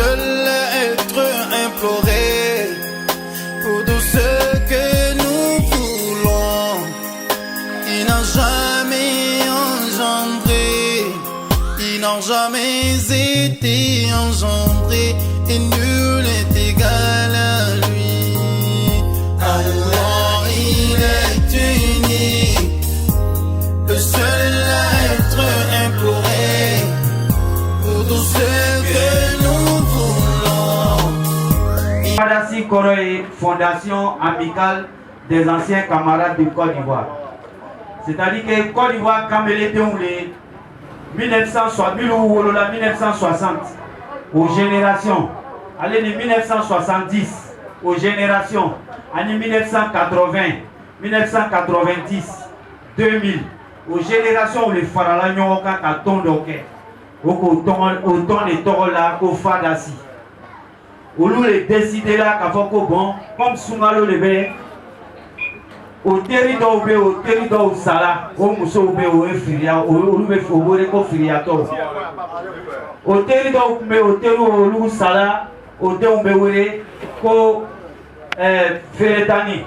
seul être imploré pour tout ce que nous voulons. Ils n'ont jamais engendré, ils n'ont jamais été engendrés, et nul n'est égal à lui. Allah, il est unique, le seul être imploré pour tout ce que nous voulons. Fadassi Koroye, Fondation amicale des anciens camarades de Côte d'Ivoire. C'est-à-dire que Côte d'Ivoire, quand elle était 1960 aux générations, allez de 1970 aux générations, année 1980, 1990, 2000, aux générations où les pharaons ont un ton d'oké, autant de torola qu'au Fadassi. Où nous les décidé là, qu'à bon, comme Soumalo le bé, au territoire au territoire Sala, au Mousso au Firia, au Louveau Firiato. Au territoire au territoire Sala, au territoire au Feretani.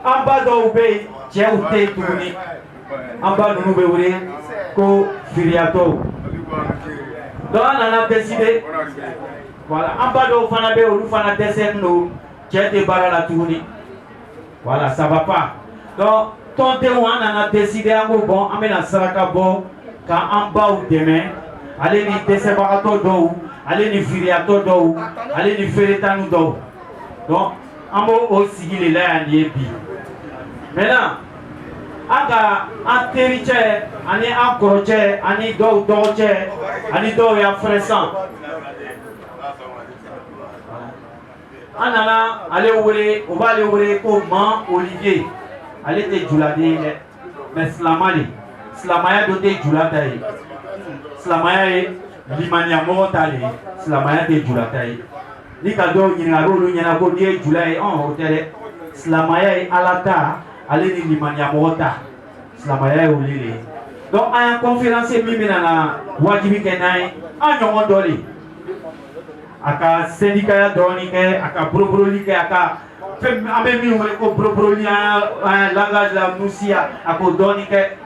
En bas d'Oubé, j'ai au Tétouni. En bas de Nouveau au Firiato. Donc on a décidé. Voilà, en bas de Fanabe, au Loufana Desser, nous, j'ai des barres à la tournée. Voilà, ça va pas. Donc, ton on a décidé à bon, à mettre Saraka bon, quand en bas ou demain, allez ni Desser Barato d'eau, allez ni Firiato d'eau, allez ni Feretano d'eau. Donc, en bas aussi, il est là, il est bien. Maintenant, en territoire, on est en crochet, on est d'eau, d'orché, on est d'eau et en fraissant. On a allé on va aller ouvrir comment Olivier. Allez te djulade, mais Slamaya doté djulade. Slamaya limania mortale, Slamaya te djulade. Ni kado nyinaro lu nyinako die djulade en hôtel. Slamaya alata, allez ni limania morta. Slamaya olile. Donc un conférencier mimina na wajibi kenai, en yongo doli. Aka syndicat dronique, aka brobrolique, aka ambe mi ko brobrolia langage la musia ako dronique.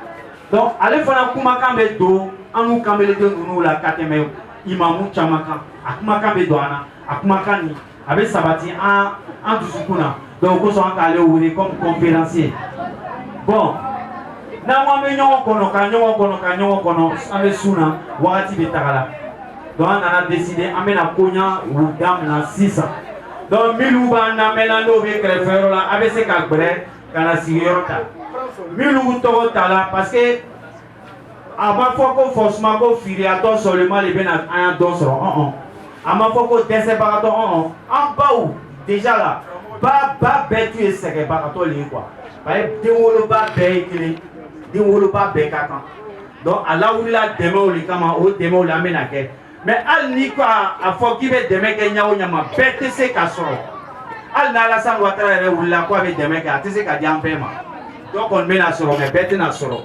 Donc allez faire kuma kambe do, anu kambe le nous la kateme imamu chamaka, akuma kambe doana, akuma kani, avec sabati en dusukuna. Donc on s'en aller ouvrir comme conférencier. Bon, na wa me nyon kono kono ambe suna wakati betagala. Donc on a décidé à Konya ou Dame na 600. Donc Milouba na melano be krefero la avec ses cabrets kana sigurota. Milou to tala parce que avant faut qu'on forcément qu'on filiato seulement les ben à dosro. Avant faut qu'on décès barato en bas où déjà là ba betu et c'est barato li quoi. Ba de wolo ba be kili, de wolo ba be kaka. Donc à la où la démo li kama o démo la menake. Mais al ni quoi à faut qu'il veut demain que nyao nyama bête c'est casserole. Al na la sang watara ou la quoi avec demain que c'est qu'à diampema. Donc on met la soro mais bête na soro.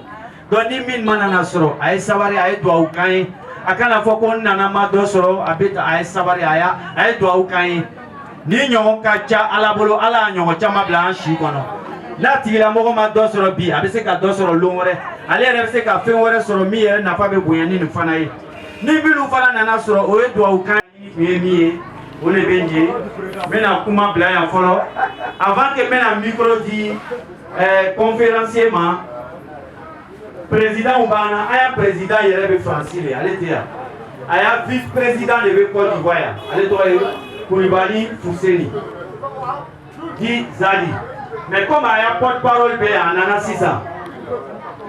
Donc ni min manana soro ay savari ay doa ukai akana faut qu'on nana ma do soro abita ay savari aya ay doa ukai ni nyongo kacha ala bolo ala nyongo chama blanchi kono. La tira moko ma do soro bi abise ka do soro longore ale rebe ka fe wore soro mi na fa be buyani ni fanayi. Ni bilu fala nana soro o e doa ukan miye o le benje mena kuma bla ya folo avant que mena micro di conférencier ma président Oubana aya président yere be francile ale tia aya vice président de Côte d'Ivoire ale to Koulibaly Fousseni di Zali mais comme aya porte-parole be anana 600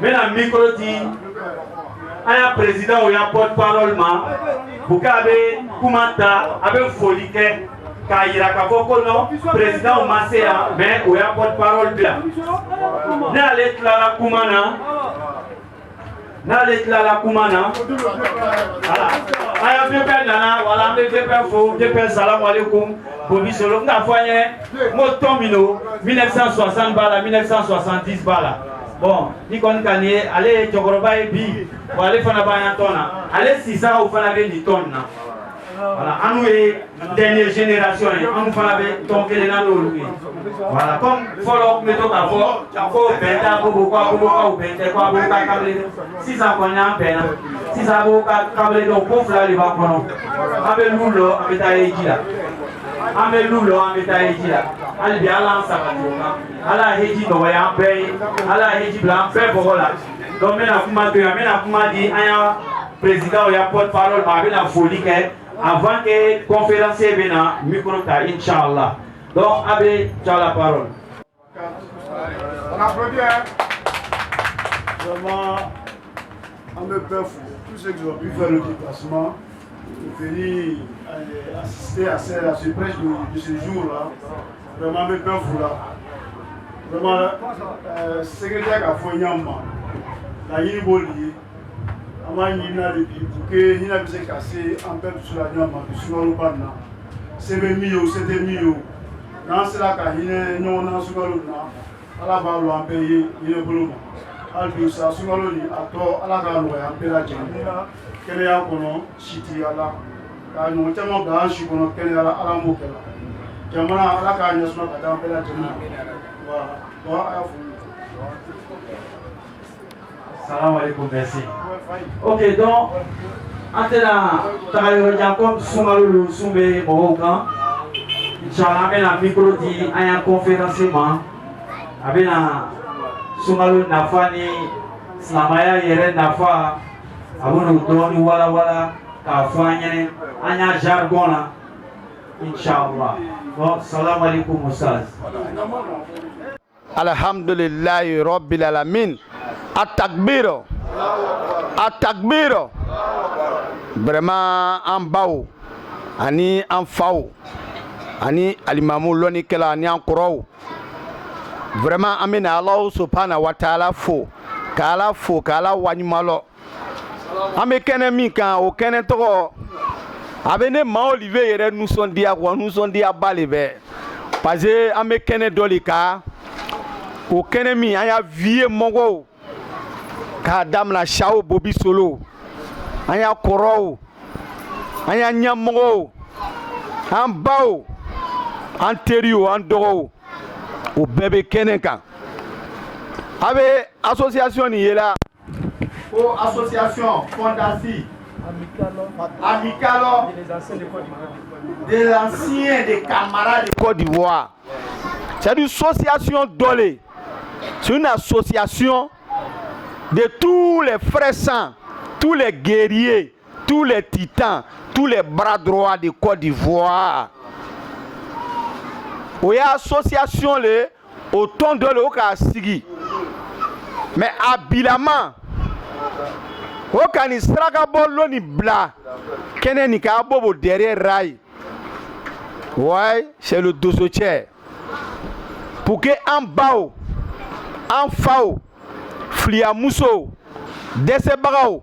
mena micro di aya président ou ya porte-parole ma bukabe kumanta abe folike ka yira ka foko no président ou masea mais ou ya porte-parole bla na ale klara kumana voilà aya bebe nana wala bebe fo bebe salam alaikum bobi solo nga foye mo tomino 1960 bala 1970 bala. Bon, ni kon kanye ale chokoroba e bi, wale fana ba yantona, ale sisa ou fana be ni tonna. Voilà, à nous les dernière génération, on nous fait tomber les langues. Voilà, comme follow me toka faut benda beaucoup ou benda quoi beaucoup câble. Si ça connaît peine, si ça beaucoup câble donc pour faire les vacances. Avec l'oulo, avec ta égira. Avec l'oulo, avec ta égira. Allez bien là ça va. Alla heji no ya pe, alla heji blanc fait voilà. Donc maintenant comment dit un président ou un porte-parole avec la folie que avant que conférence vienne micro ta inchallah. Donc Abbé, tu as la parole. On applaudit. Vraiment, on me peur fou. Tous ceux qui ont pu faire le déplacement, venir assister à ce prêche de ce jour-là, vraiment, me peur fou là. Vraiment, secrétaire a fait un la Yiniboli, avant Yina depuis pour que Yina puisse casser un peu sur la Nyama, sur le Pana. C'est mieux, c'était mieux. Dans cela, quand il y a un souverain, à la barre, on paye, il y a un boulot. Albi, ça, souverain, à toi, à la gare, on paye la jambe. Quel est un colon, chiti à la. Car nous avons dans un chiffon, quel est à la mokela. Jamana, à la gare, nous sommes à la jambe. Voilà. Salam alaikum, merci. Ok, donc, entre la Tagayo comme Soumalou, Soumé, Mohogan, Inch'Allah, avec la micro dit, il y a un conférencement, avec la Soumalou Nafani, Slamaya Yere Nafa, avec nous donner Wala, Kafouane, il y a un jargon là, Inch'Allah. Donc, salam alaikum, Moussaz. Alhamdulillahi Rabbil Alamin. Atakbiro. Vraiment en baou. Ani en faou. Ani alimamu loni kela ani en kourou. Vraiment amina Allah subhanahu wa ta'ala fo. Kala wanyimalo. Ame kene mi kan o kene toko. Abene ma olive yere nous son dia balebe. Parce que ame kene dolika. O kene mi aya vie mongo. Ka damla shao bobi solo anya koro anya nyamgo an bawo an teriyo an dogo o bebe kenenka abe association ni yela o association fondation amicalo des anciens des camarades de Côte d'Ivoire. C'est une association dolé. C'est une association de tous les frères saints, tous les guerriers, tous les titans, tous les bras droits de Côte d'Ivoire. Il y a une association au ton de l'Okasigi. Mais habilement, Okani Stragabolo ni bla, Kenen Kabobo derrière Rai. Ouais, c'est le dossier. Pour que en bao, en fao, Flia Mousso, Desebao,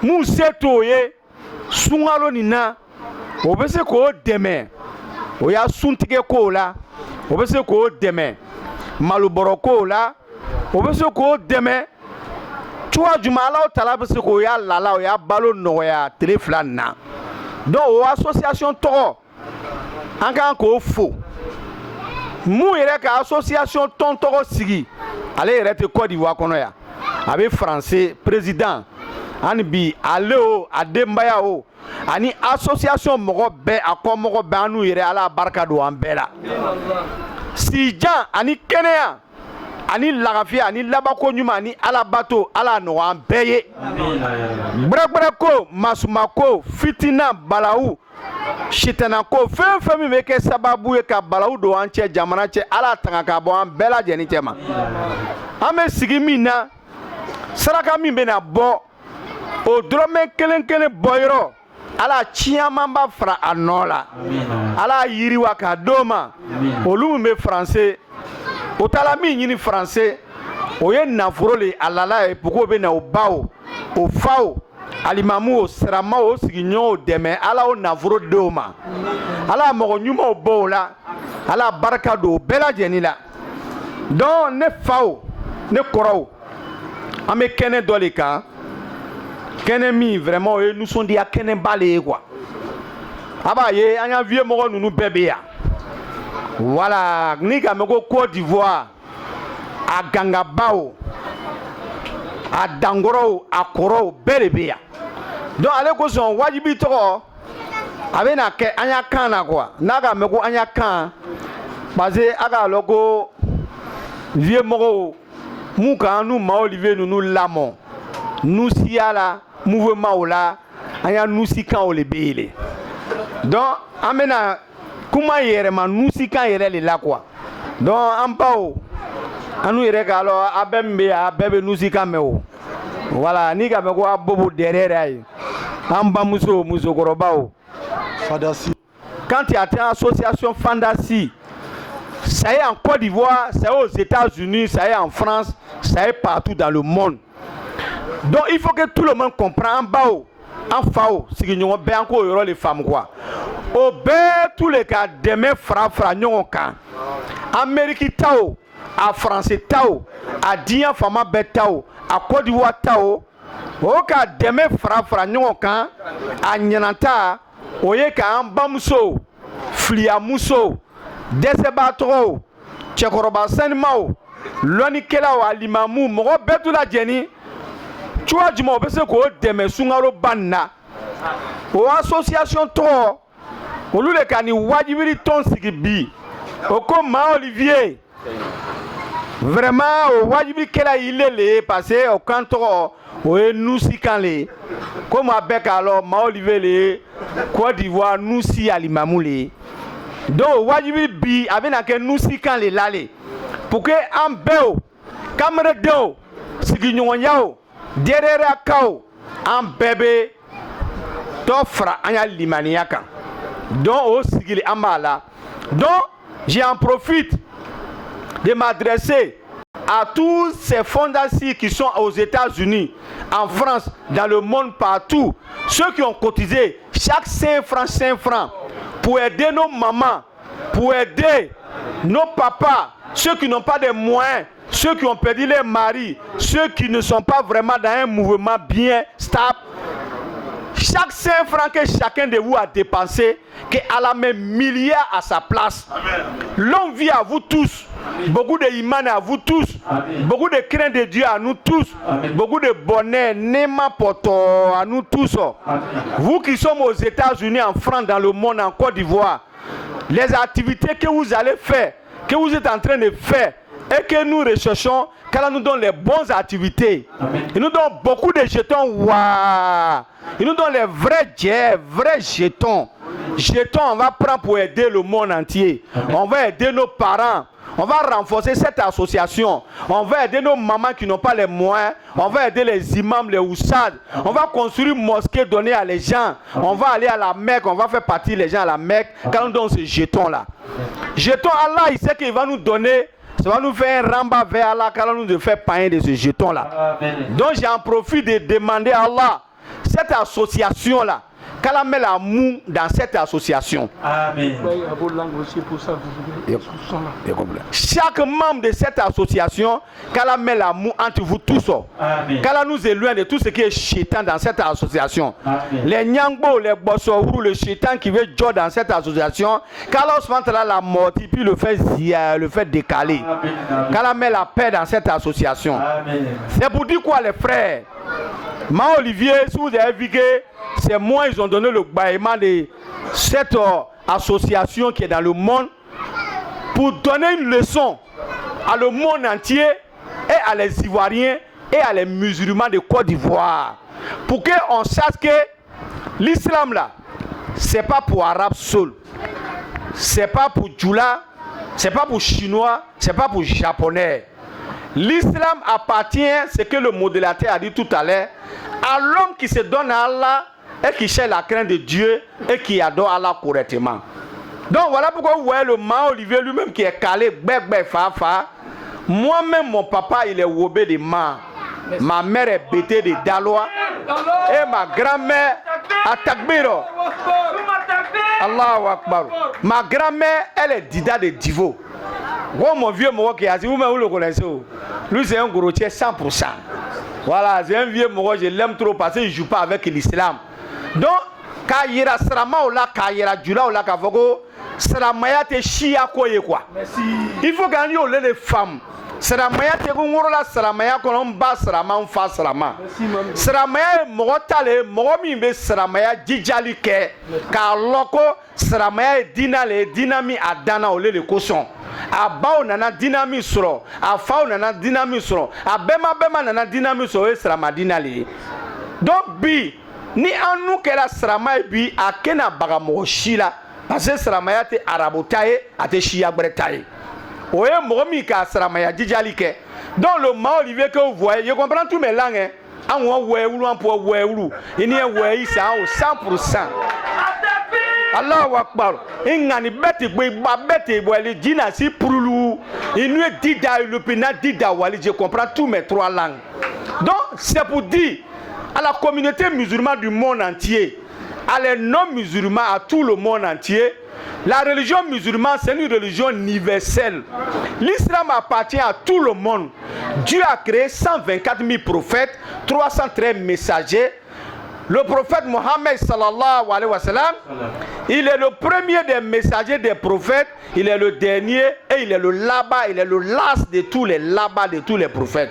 Mousseto ye, Sungalo Nina, Obese ko demain, Oya Suntige ko la, Obese ko demain, Maluboroko la, Obese ko demain, Tua Jumala Talabese ko ya lala, Oya Balo Noya, Teleflana. Donc, association Toro, encore ko faux. Mou yere ka association Tontoro Sigi. Allez, rete Côte d'Ivoire kono ya. Avec français président. Ani bi aleo adembaya o. Ani association mogo be akon mogo be anu yere ala barka do ambela. Sijan ani Kenya. Ani lagafia ani labako nyuma ani ala bato ala no ambeye. Brebreko masumako fitina balaou. Shitanako fe mi meke sababu e ka balaou do anche jamana che ala tanga ka bo ambela jeni tema. Ame sigi mina saraka min bena bo o drome kelen boyro ala chiamamba fra anola ala yiriwa ka doma olu me français o tala min yini français o ye nafurole alala e poko be na o bawo o fawo alimamu o serama o siginyo deme ala o nafuro doma ala mogo nyuma o bola ala baraka do bela jenila don ne fawo ne koro ame kene dolika kene mi vraiment nous sont dia kene balé quoi Abaye, anya vieux moko nous bébé. Voilà, ni ka meko Côte d'Ivoire, à Gangabao, à Dangoro, à Koro, bébé. Donc allez ko son wajibi to avec na ke anya kan na quoi. Na ka meko anya kan parce aga logo vieux moko muka nous ma Olivier nous lamon. Nous siala mouvement là, anya nous si kan o le bele. Donc amena comment yere ma nous si kan yere le la quoi. Donc en pao anu yere ka alors abembe abebe nous si kan me o. Voilà, ni ka me ko abobo derrière ay. Amba muso goroba o. Fadasi. Quand il y a une association Fandasi, ça est en Côte d'Ivoire, ça est aux États-Unis, ça est en France, ça est partout dans le monde. Donc il faut que tout le monde comprenne en bas, en fao, si nous avons bien encore les femmes quoi. Au bas tous les cas demain fra nous kan. Amérique tao, à France tao, à Dian fama betao, à Côte d'Ivoire tao, au cas demain fra nous kan, à Nyananta. Oye ka ambamuso fliamuso desebatro chekoroba sanmao loni kela wa limamu mo betu la jeni tuwa juma be se ko deme sungaro banna o association to olule kani wajibiri ton sigibi o ko ma Olivier vraiment o wajibiri kela ilele passer au kanto o nous si kan le comme avec alors ma Olivier le Côte d'Ivoire nous si alimamoulé donc wajibi bi avec na ke nous si kan le lale pour que en beo camera do sigi nyonyao derera kao en bébé t'offre anya limania kan donc au sigi amala donc j'en profite de m'adresser à tous ces fondations qui sont aux États-Unis, en France, dans le monde partout, ceux qui ont cotisé chaque 5 francs, pour aider nos mamans, pour aider nos papas, ceux qui n'ont pas de moyens, ceux qui ont perdu les maris, ceux qui ne sont pas vraiment dans un mouvement bien stable. Chaque 5 francs que chacun de vous a dépensé, que Allah met milliards à sa place. Longue vie à vous tous. Beaucoup de iman à vous tous. Amen. Beaucoup de crainte de Dieu à nous tous. Amen. Beaucoup de bonheur, Nema Poto à nous tous. Amen. Vous qui sommes aux États-Unis, en France, dans le monde, en Côte d'Ivoire, les activités que vous allez faire, que vous êtes en train de faire, et que nous recherchons, qu'Allah nous donne les bonnes activités. Amen. Il nous donne beaucoup de jetons. Waouh! Il nous donne les vrais jets, vrais jetons. Jetons, on va prendre pour aider le monde entier. Amen. On va aider nos parents. On va renforcer cette association. On va aider nos mamans qui n'ont pas les moyens. On va aider les imams, les oussades. On va construire une mosquée donnée à les gens. On va aller à la Mecque. On va faire partir les gens à la Mecque. Quand on donne ce jeton-là. Jeton, Allah, il sait qu'il va nous donner. Ça va nous faire un ramba vers Allah. Quand on nous fait pain de ce jeton-là. Donc j'en profite de demander à Allah. Cette association-là. Qu'Allah met l'amour dans cette association. Amen. Chaque membre de cette association, qu'Allah met l'amour entre vous tous. Qu'Allah nous éloigne de tout ce qui est chétan dans cette association. Amen. Les nyangbo, les bossorou, le chétan qui veut jouer dans cette association, qu'Allah se montre la mort, puis le fait décaler. Qu'Allah met la paix dans cette association. C'est pour dire quoi les frères? Ma Olivier, si vous avez vu que c'est moi, ils ont donné le bâillement de cette association qui est dans le monde pour donner une leçon à le monde entier et à les Ivoiriens et à les musulmans de Côte d'Ivoire. Pour qu'on sache que l'islam là, c'est pas pour Arabes seuls, c'est pas pour Djoula, c'est pas pour Chinois, c'est pas pour Japonais. L'islam appartient, c'est que le modérateur a dit tout à l'heure, à l'homme qui se donne à Allah et qui cherche la crainte de Dieu et qui adore Allah correctement. Donc voilà pourquoi vous voyez le Ma Olivier lui-même qui est calé, fa. Moi-même, mon papa, il est wobé de Ma. Ma mère est bêtée de Daloa. Et ma grand-mère, à Takbiro. Allahu Akbar. Ma grand-mère, elle est Dida de Divo. Oh, mon vieux Moro qui a dit, vous-même vous le connaissez. Lui, c'est un gros 100%. Voilà, c'est un vieux Moro, je l'aime trop parce qu'il ne joue pas avec l'islam. Donc, k'a yira siramaw la k'a yira julaw la k'a fɔ ko silamɛya tɛ siya ko ye quoi. Il faut qu'an y'olu de faamu. Silamɛya tɛ ko n wolola silamɛya kɔnɔ n ba silama n fa silama. Silamɛya ye mɔgɔ ta le ye mɔgɔ min bɛ silamɛya jijali kɛ k'a lɔn ko silamɛya ye diinɛ le ye diinɛ min a danna olu de kosɔn. A baw nana diinɛ min sɔrɔ a faw nana diinɛ min sɔrɔ a bɛnba nana diinɛ min sɔrɔ o ye silama diinɛ le ye. Donc bi ni an n'u kɛra silama ye bi a kɛna baga mɔgɔ si la parce que silamɛya tɛ arabu ta ye a tɛ siya wɛrɛ ta ye. O ye mɔgɔ min k'a silamɛya jijali kɛ. Donc le mot Olivier que vous voyez, je comprends tous mes langues. Hein. En wéoulou, en pour wéoulou. Il n'y a wéi ça au 100%. Allahu Akbar. Ingani beti ba beti wali dina si purulu. Il nous dit le pena dit wali. Je comprends tous mes 3 langues. Donc c'est pour dire à la communauté musulmane du monde entier, à les non-musulmans, à tout le monde entier, la religion musulmane, c'est une religion universelle. L'islam appartient à tout le monde. Dieu a créé 124 000 prophètes, 313 messagers. Le prophète Mohammed sallallahu alayhi wa sallam, il est le premier des messagers des prophètes, il est le dernier et il est le là-bas, il est le last de tous les là-bas de tous les prophètes.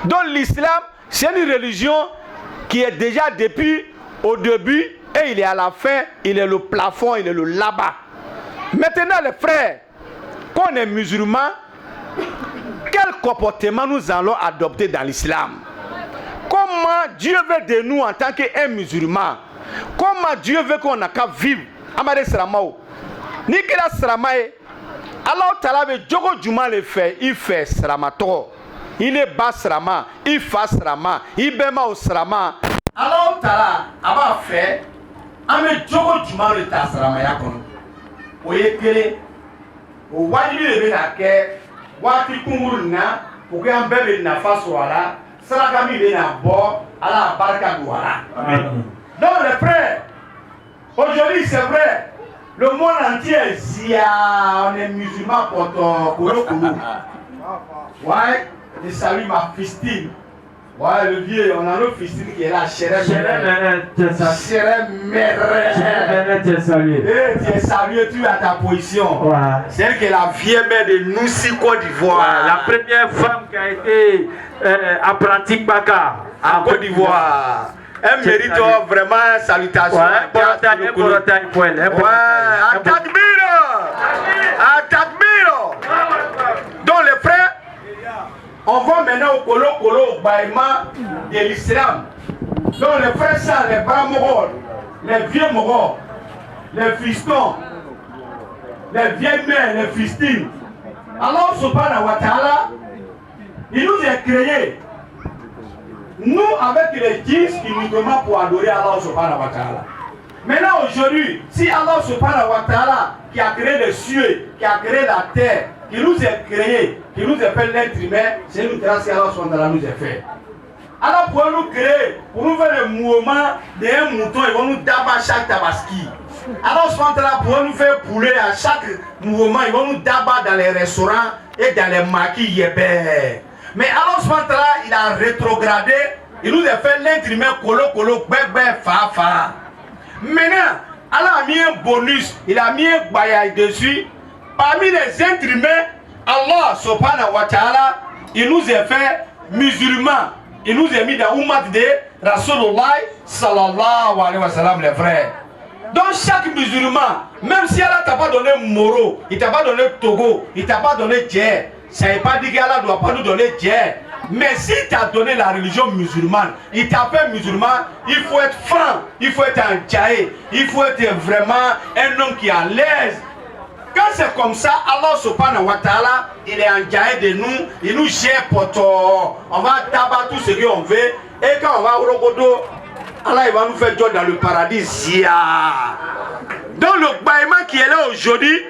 Donc l'islam, c'est une religion qui est déjà depuis au début et il est à la fin, il est le plafond, il est le là-bas. Maintenant les frères, quand on est musulman, quel comportement nous allons adopter dans l'islam? Comment Dieu veut de nous en tant qu'un musulman? Comment Dieu veut qu'on a qu'à vivre? Amade Sramao. Ni kila Sramae, Allah Ta'ala veut Djogo Djuma le fait, il fait Sramato. Il est bas Srama, il fait Srama, il bema au Srama. Allah Ta'ala a fait, Ame Djogo Djuma le ta Sramaya kon. Oye kele, o wajibi le be na ke, wati kunguru na, pour que un bébé na fasse wala. Sarakami est d'abord à la barca douala. Donc les frères, aujourd'hui c'est vrai, le monde entier on est musulman pour ton Kolo. Ouais, je salue ma fistine. Ouais, le vieux, on a le fistine qui est là, chère mère. Tu es salué, tu as ta position. Ouais. C'est elle qui est la vieille mère de Noussi Côte d'Ivoire. La première femme qui a été apprentie Baka en Côte d'Ivoire. Elle mérite vraiment une salutation. Donc les frères, on va maintenant au Kolo Baïma de l'islam. Donc les frères, ça, les bras moraux, les vieux moraux, les fistons, les vieilles mères, les fistines. Alors, subhanahu wa ta'ala, il nous a créés. Nous, avec les djinns, uniquement pour adorer Allah subhanahu wa ta'ala. Maintenant, aujourd'hui, si Allah subhanahu wa ta'ala, qui a créé les cieux, qui a créé la terre, qui nous a créé, qui nous a fait l'être humain, c'est une grâce qu'Allah subhanahu wa ta'ala nous a fait. Alors, pour nous créer, pour nous faire le mouvement d'un mouton, ils vont nous d'abattre chaque tabaski. Alors, subhanahu wa ta'ala, pour nous faire poulet à chaque mouvement, ils vont nous d'abattre dans les restaurants et dans les maquis yébé. Mais Allah subhanahu wa ta'ala, il a rétrogradé, il nous a fait l'être humain kolo, bébé, fa. Maintenant, Allah a mis un bonus, il a mis un bayaï dessus. Parmi les êtres humains, Allah subhanahu wa ta'ala, il nous a fait musulmans. Il nous a mis dans l'ummat de Rasulullah sallallahu alayhi wa sallam, les frères. Donc chaque musulman, même si Allah t'a pas donné Moro, il t'a pas donné Togo, il t'a pas donné Djer, ça ne veut pas dire qu'Allah ne doit pas nous donner Djer. Mais s'il t'a donné la religion musulmane, il t'a fait musulman, il faut être franc, il faut être un djaï, il faut être vraiment un homme qui est à l'aise. Quand c'est comme ça, Allah subhanahu wa ta'ala, il est en djaï de nous, il nous gère pour tout. On va tabac tout ce qu'on veut, et quand on va au Rogodo, Allah il va nous faire joie dans le paradis. Donc le baïman qui est là aujourd'hui,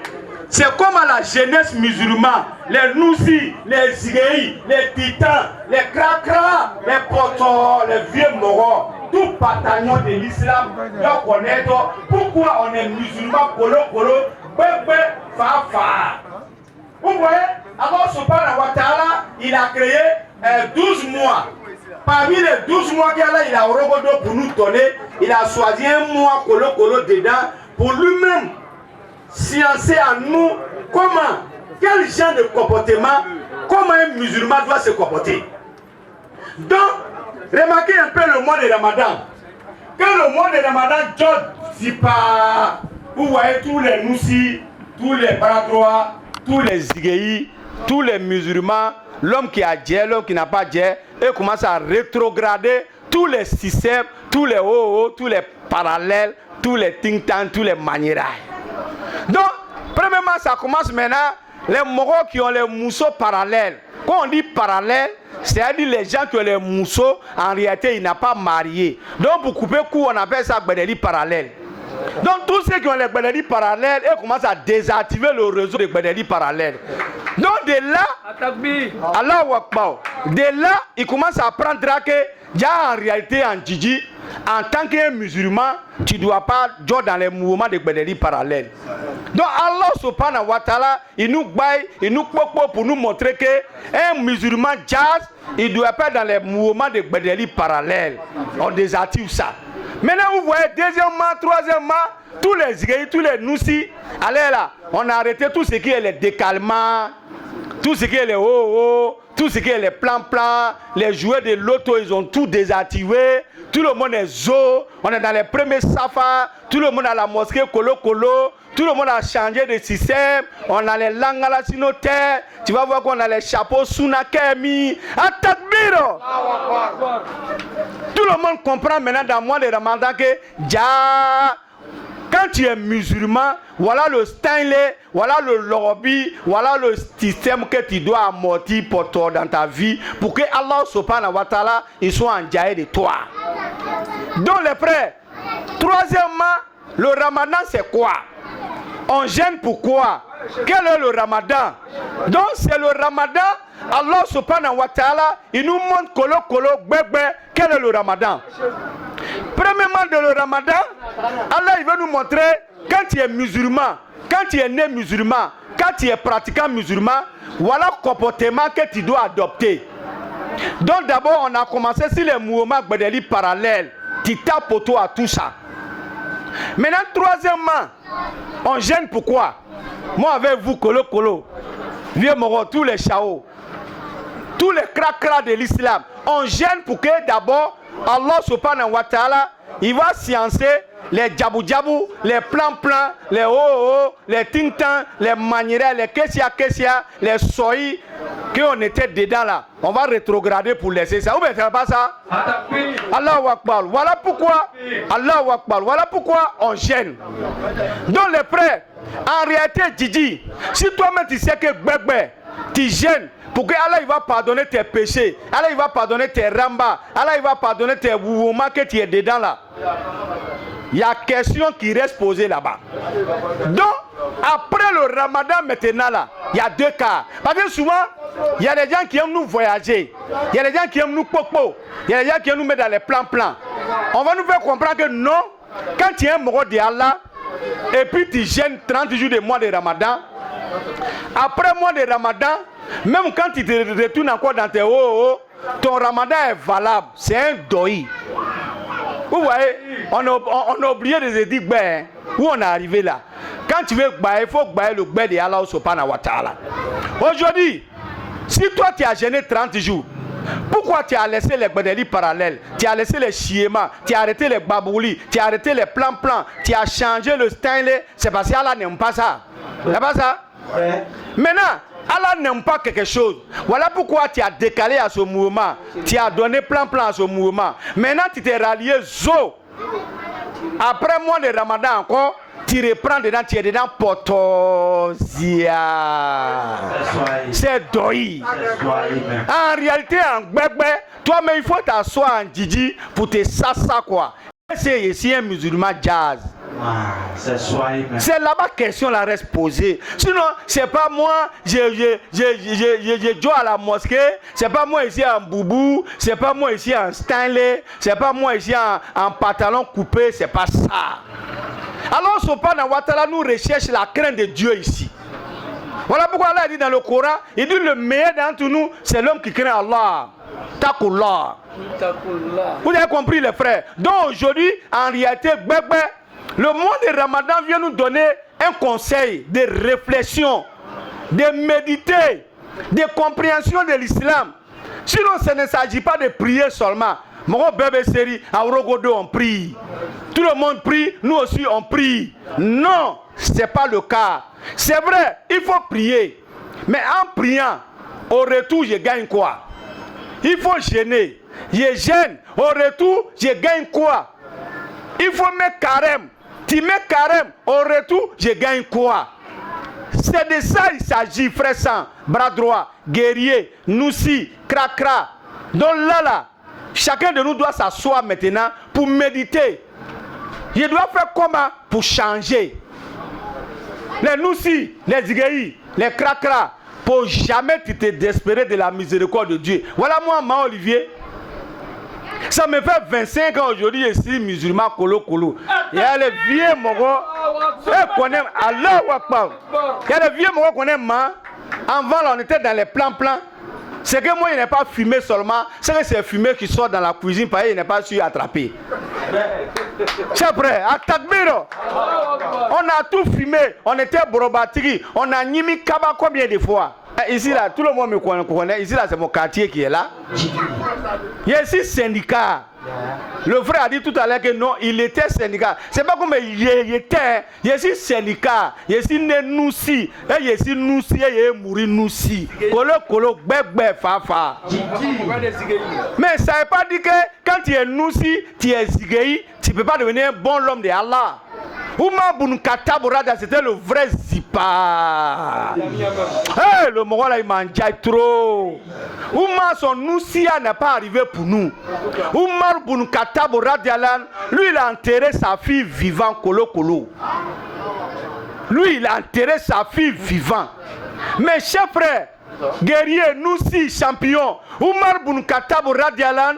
c'est comme à la jeunesse musulmane, les Noussi, les Zigéi, les Titans, les Krakra, les Potos, les vieux morons, tout bataillon de l'islam doit connaître pourquoi on est musulman, kolo, bébé, fa. Vous voyez, Allah subhanahu wa ta'ala, il a créé 12 mois. Parmi les 12 mois qu'il a au Rogodo pour nous donner, il a choisi un mois colo dedans pour lui-même sciencer à nous comment, quel genre de comportement, comment un musulman doit se comporter. Donc, remarquez un peu le mois de Ramadan. Quand le mois de Ramadan, vous voyez tous les Noussi, tous les bras droits, tous les Zigéi, tous les musulmans, l'homme qui a Dieu, l'homme qui n'a pas Dieu, et commence à rétrograder tous les systèmes, tous les tous les parallèles, tous les think tanks, tous les manierailles. Donc, premièrement, ça commence maintenant, les Mogos qui ont les mousseaux parallèles. Quand on dit parallèle, c'est-à-dire les gens qui ont les mousseaux, en réalité, ils n'ont pas marié. Donc, pour couper court, on appelle ça Gbedeli parallèle. Donc, tous ceux qui ont les Gbedeli parallèles, ils commencent à désactiver le réseau des Gbedeli parallèles. Donc, de là, Allahu Akbar, de là, ils commencent à apprendre que, en réalité, en Djidji, en tant que musulman, tu ne dois pas jouer dans les mouvements de Gbedeli parallèles. Donc Allah subhanahu wa ta'ala, il nous baille, il nous popo pour nous montrer que un musulman jazz, il doit pas dans les mouvements de Gbedeli parallèles. On désactive ça. Maintenant vous voyez, deuxièmement, troisièmement, tous les Zigéi, tous les Noussi, allez là, on a arrêté tout ce qui est les décalements, tout ce qui est les tout ce qui est les plans, les joueurs de loto, ils ont tout désactivé. Tout le monde est zo, on est dans les premiers safars, tout le monde à la mosquée Kolo, tout le monde a changé de système, on a les langues à la sinotaire, tu vas voir qu'on a les chapeaux Sunakemi, Atakbiro. Tout le monde comprend maintenant dans le mois de Ramadan que quand tu es musulman, voilà le Stanley, voilà le lobby, voilà le système que tu dois amortir pour toi dans ta vie, pour que Allah subhanahu wa ta'ala il soit en jaillet de toi. Donc les frères, troisièmement, le Ramadan c'est quoi? On gêne pourquoi? Quel est le Ramadan? Donc c'est le Ramadan, Allah subhanahu wa ta'ala, il nous montre quel est le Ramadan? Premièrement de le Ramadan, Allah il veut nous montrer quand tu es musulman, quand tu es né musulman, quand tu es pratiquant musulman, voilà le comportement que tu dois adopter. Donc d'abord on a commencé sur les mouvements Gbedeli parallèles, tu tapes pour toi tout ça. Maintenant troisièmement, on gêne pourquoi? Moi avec vous Kolo, vieux Moro, tous les chaos, tous les craquras de l'islam, on gêne pour que d'abord Allah subhanahu wa ta'ala, il va sciencer les djabou, les plans, les les tintans, les manières, les kessia, les soïs, qu'on était dedans là. On va rétrograder pour laisser ça. Ou bien c'est pas ça? Allahu Akbar. Voilà pourquoi, Allahu Akbar. Voilà pourquoi on gêne. Donc les frères, en réalité, Djidji, si toi-même tu sais que Gbegbe, tu gênes, pour que Allah il va pardonner tes péchés, Allah il va pardonner tes rambas, Allah il va pardonner tes mouvements que tu es dedans là. Il y a question qui reste posée là-bas. Donc, après le Ramadan maintenant là, il y a deux cas. Parce que souvent, il y a des gens qui aiment nous voyager, il y a des gens qui aiment nous popo, il y a des gens qui aiment nous mettre dans les plans. On va nous faire comprendre que non, quand tu es un moro de Allah, et puis tu gênes 30 jours de mois de Ramadan, après le mois de Ramadan, même quand tu te retournes encore dans tes ton Ramadan est valable. C'est un doi. Vous voyez, on a oublié de se dire où on est arrivé là. Quand tu veux il faut que le gbé de Allah subhanahu wa ta'ala. Aujourd'hui, si toi tu as gêné 30 jours, pourquoi tu as laissé les Gbedeli parallèles, tu as laissé les schémas, tu as arrêté les babouli, tu as arrêté les plans, tu as changé le style? C'est parce qu'Allah n'aime pas ça. C'est pas ça? Ouais. Maintenant, Allah n'aime pas quelque chose. Voilà pourquoi tu as décalé à ce mouvement. Tu as donné plan à ce mouvement. Maintenant, tu t'es rallié zo. Après mois de Ramadan encore, tu reprends dedans, tu es dedans Potozia. C'est doi. En réalité, en Gbegbe, toi-même, il faut t'asseoir en Djidji pour te sassa quoi. C'est ici un musulman jazz. C'est là-bas question la reste posée. Sinon, c'est pas moi, je joue à la mosquée, c'est pas moi ici en boubou, c'est pas moi ici en Stanley, c'est pas moi ici en pantalon coupé, c'est pas ça. Alors, subhanahu wa ta'ala nous recherche la crainte de Dieu ici. Voilà pourquoi Allah dit dans le Coran, il dit le meilleur d'entre nous, c'est l'homme qui craint Allah. Takullah. Vous avez compris les frères. Donc aujourd'hui, en réalité, le mois de Ramadan vient nous donner un conseil de réflexion, de méditer, de compréhension de l'islam. Sinon, ce ne s'agit pas de prier seulement. Mon bébé série, à Orogodo, on prie. Tout le monde prie, nous aussi on prie. Non, ce n'est pas le cas. C'est vrai, il faut prier. Mais en priant, au retour, je gagne quoi? Il faut gêner. Je gêne. Au retour, je gagne quoi? Il faut mettre carême. Tu mets carême. Au retour, je gagne quoi? C'est de ça il s'agit, frère sang, bras droit, guerrier, noussi, cracra. Donc là, chacun de nous doit s'asseoir maintenant pour méditer. Je dois faire comment pour changer? Les noussi, les zigéi, les cracra, pour jamais tu te désespérer de la miséricorde de Dieu. Voilà moi, Olivier. Ça me fait 25 ans aujourd'hui, je suis musulman colo. Il y a les vieux moros, il y a les vieux moros qu'on aime. Avant, là, on était dans les plans. C'est que moi, il n'est pas fumé seulement, c'est que c'est fumé qui sort dans la cuisine, parce qu'il n'est pas su attraper. C'est vrai, à Takbiro, on a tout fumé, on était brobatiri, on a nimi kaba combien de fois? Ici là, tout le monde me connaît. Ici là, c'est mon quartier qui est là. Il y a ici syndicat. Le frère a dit tout à l'heure que non, il était syndicat. C'est pas comme il était. Il y a ici syndicat. Il y a ici Noussi. Il y a ici Noussi. Il y a Mouri Noussi. Kolo, bébé, fafa. Mais ça ne veut pas dire que quand tu es Noussi, tu es Zigei, tu ne peux pas devenir un bon homme de Allah. Ouma Bunkata Borada, c'était le vrai Zipa. Hey, le Moro là, il mangeait trop. Ouma, son Noussia n'est pas arrivé pour nous. Ouma Bunkata Borada, lui, il a enterré sa fille vivant, Kolo. Lui, il a enterré sa fille vivant. Mes chers frères, guerriers, Noussi, champions, Oumar Bunkata Borada,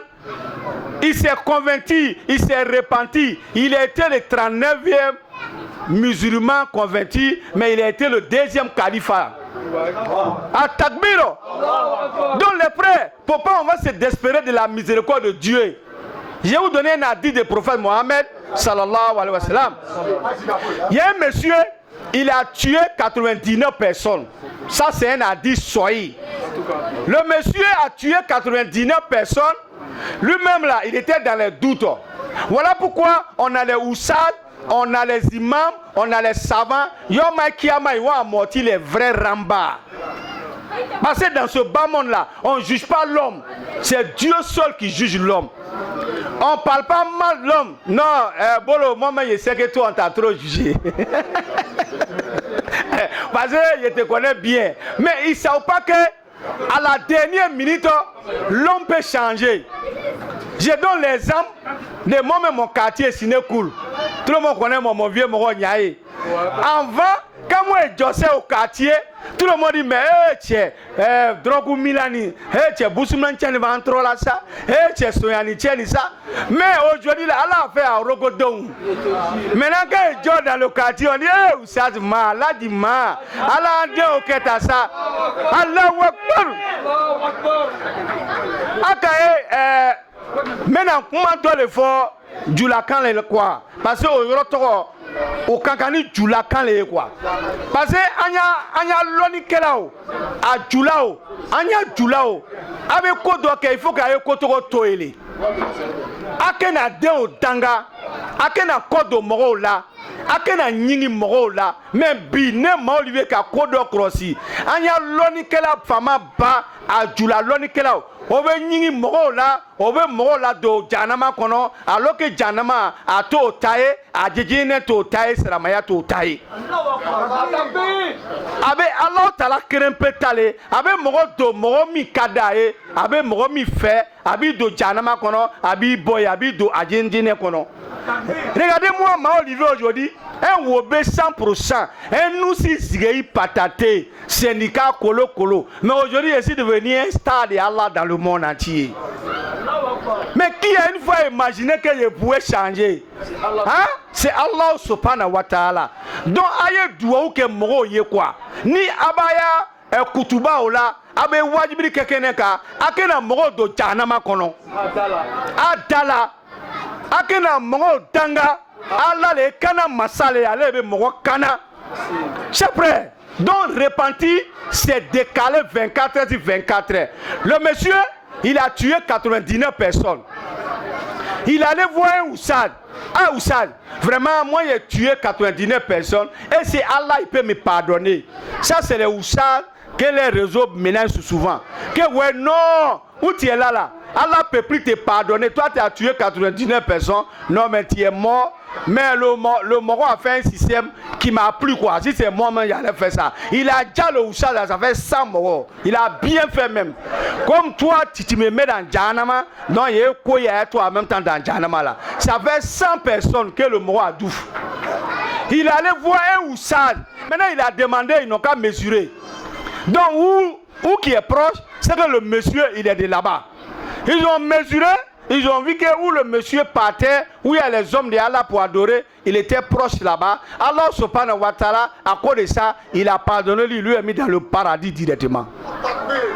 il s'est converti, il s'est repenti. Il a été le 39e musulman converti, mais il a été le 2e calife. À Takbiro. Donc les frères, pourquoi on va se désespérer de la miséricorde de Dieu? Je vais vous donner un hadith du prophète Mohammed sallallahu alayhi wa sallam. Il y a un monsieur, il a tué 99 personnes. Ça c'est un hadith sahih. Le monsieur a tué 99 personnes. Lui-même là, il était dans les doutes. Voilà pourquoi on a les oussad, on a les imams, on a les savants. Yoma Kiyama, ils vont amortir les vrais rambas. Parce que dans ce bas monde là, on ne juge pas l'homme. C'est Dieu seul qui juge l'homme. On ne parle pas mal de l'homme. Non, Bolo, moi je sais que toi on t'a trop jugé. Parce que je te connais bien. Mais ils ne savent pas que à la dernière minute, l'homme peut changer. Je donne l'exemple de moi-même, mon quartier, Sinécoul. Tout le monde connaît mon vieux Moro Niaï. Avant, quand moi je suis au quartier, tout le monde dit mais tiens, Drogou Milani, tiens, Boussouman tiens, va entrer là ça, tiens, Soyani tiens, ça. Mais aujourd'hui, là, Allah a fait un rogodon. Maintenant, quand je suis dans le quartier, on dit, ça dit mal, là dit mal. Allah a dit, ok, t'as ça. Allah Akbar. Akaye, maintenant, comment doit le faire du lacan le quoi? Parce que au kankani julakan le quoi. Parce que anya loni kelao a julao anya julao avec ko do ke il faut ka ko to toile akena de o danga akena ko do moro la akena nyingi moro la mais bi ne ma Olivier ka ko do crossi anya loni kela fama ba a jula loni kelao o be nyingi moro la do janama kono alors que janama a to taye a jijine to taye seramaya to taye abe Allah tala krempe tale abe moro mi kadaye abe moro mi fe abi do janama kono abi boy abi do ajinjine kono. Regardez-moi ma Olivier aujourd'hui, un wobé 100%, un noussi zigei pataté, syndicat colo. Mais aujourd'hui, il est devenu un star de Allah dans le monde entier. Mais qui a une fois imaginé que je pouvais changer? Hein? C'est Allah subhanahu wa ta'ala. Donc, aye doua ou que moro ye quoi? Ni abaya, kutuba o la a bɛ wajibili kɛ kɛnɛ kan a kana mɔgɔw don jahanama kɔnɔ a da la a kana mɔgɔw danga Ala le kana masale ale bɛ mɔgɔ kana c'est vrai. Donc repenti c'est décalé 24 heures sur 24 heures. Le monsieur il a tué 99 personnes. Il allait voir un Oussad. Ah Oussad, vraiment moi j'ai tué 99 personnes et c'est Allah il peut me pardonner. Ça c'est le Oussad que les réseaux menacent souvent. Que ouais non, où tu es là Allah peut plus te pardonner. Toi tu as tué 99 personnes. Non mais tu es mort. Mais le Moro a fait un système qui m'a plu quoi. Si c'est moi-même qui allais faire ça. Il a déjà le Oussad, ça fait 100 Moro. Il a bien fait même. Comme toi, tu me mets dans Djanama. Non, il y a quoi toi en même temps dans Djanama là. Ça fait 100 personnes que le Moro a douf. Il allait voir un Oussad. Maintenant il a demandé, ils n'ont qu'à mesurer. Donc où qui est proche, c'est que le monsieur il est de là-bas. Ils ont mesuré. Ils ont vu que où le monsieur partait, où il y a les hommes de Allah pour adorer, il était proche là-bas. Allah subhanahu wa ta'ala, à cause de ça, il a pardonné, lui a mis dans le paradis directement.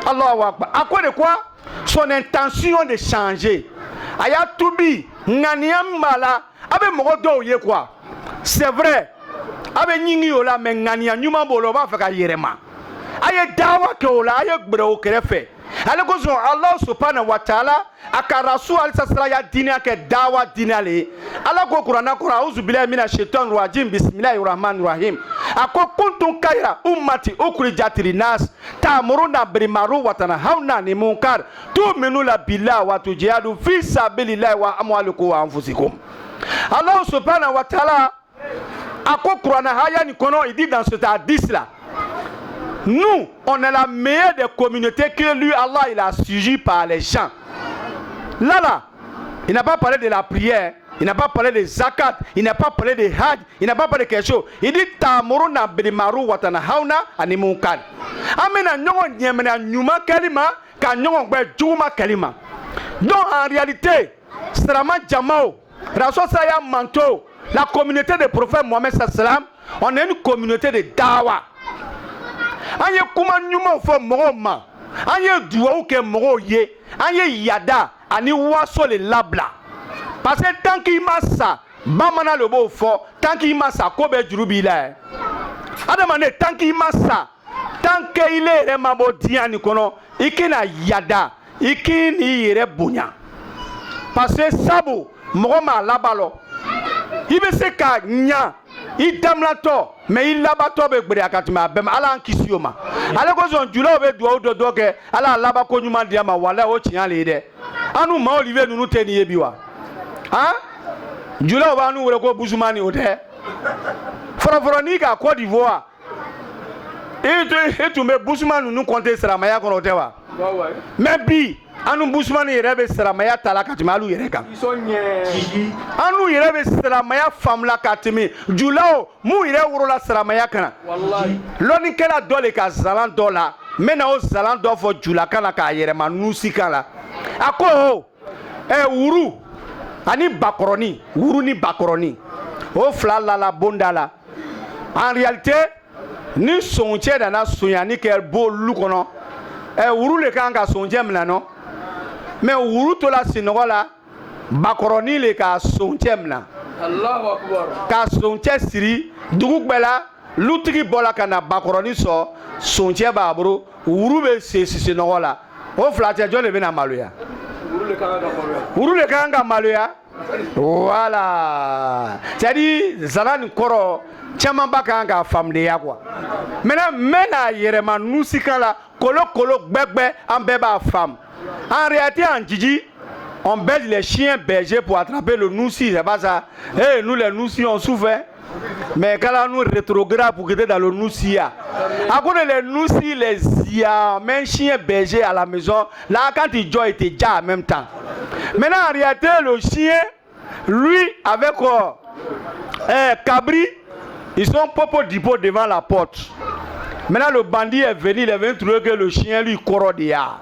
Allahu Akbar. À cause de quoi? Son intention de changer. Aya tubi, nganiam mala, abe mogodo ye quoi? C'est vrai. Abe nyingi ola, mais ngania nyuma bolo ba faka yerema. Aye dawa ke ola, aye gbro kerefe. Ale ko so Allah subhanahu wa ta'ala aka rasul sallallahu ya dinia ke dawa dinale ala ko qur'ana ko a'udhu billahi minash shaitanir rajim bismillahir rahmanir rahim ako kuntum khayra ummati ukhrijat linnas ta'muruna bil ma'ruf wa tanhauna 'anil munkar tu'minuna billahi wa tujahiduna fi sabilillahi wa amwalukum wa anfusikum. Allah subhanahu wa ta'ala ako qur'ana haya ni kono il dit dans ce hadith là. Nous, on est la meilleure des communautés que lui, Allah, il a suivi par les gens. Là, il n'a pas parlé de la prière, il n'a pas parlé de zakat, il n'a pas parlé de hajj, il n'a pas parlé de quelque chose. Il dit ta'muruna bil ma'ruf wa tanhauna 'anil munkar. Amena nyongo nyemena nyuma kalima ka nyongo gbe juma kalima. Donc en réalité, Srama Jamao, Rasul Saya Manto, la communauté des prophètes Mohammed sallallahu alayhi wa sallam, on est une communauté de dawa. Anye kuma nyuma fo mogo ma anye duwa ke mogo ye anye yada ani waso le labla parce que tant qu'il massa bamana le beau fort tant qu'il massa ko be jurubi la adamane tant qu'il massa tant que il est mabo diani kono ikina yada ikini yere bunya parce que sabu mogo ma labalo ibe se ka nya il damlato mais il labato be gbere akatima bem ala an kisioma ale ko zon jula be duo do ke ala laba ko nyuma dia ma wala o tian le de anu ma olive nunu teni e biwa han jula ba anu wore ko busumani o de foro ni ka Côte d'Ivoire et tu me busumani nunu compter Sramaya ko de wa mais bi anu busumani yere be Sramaya tala katima alu yere kan anu yere be Sramaya famla katimi julao mu yere worola Sramaya kana wallahi loni kala dole ka zalan dola mena o zalan do fo jula kana ka yere ma nusi kala ako wuru ani bakoroni wuru ni bakoroni o fla la bondala en réalité ni sonche dana sunyani ke bo lukono wuru le kan ka sonje mna no mais wuru to la sinogola bakoroni le ka sonche mna Allahu akbar ka sonche siri dugugbela lutigi bola kana bakoroni so sonche baburu wuru be sinogola o flate jo le bena maluya wuru le kan ka maluya voilà c'est-à-dire zalan koro chama baka ka famde ya quoi maintenant mena yerema nusikala kolo gbegbe en beba femme en réalité en Djidji on baise les chiens bergers pour attraper le noussi c'est pas ça nous les noussis on souffre mais quand on nous rétrograde pour quitter dans le noussi à cause les noussis les zia même chien berger à la maison là quand il joue il était déjà en même temps maintenant en réalité le chien lui avec cabri ils sont popo dipo devant la porte. Maintenant le bandit est venu, il est venu trouver que le chien lui corrodia.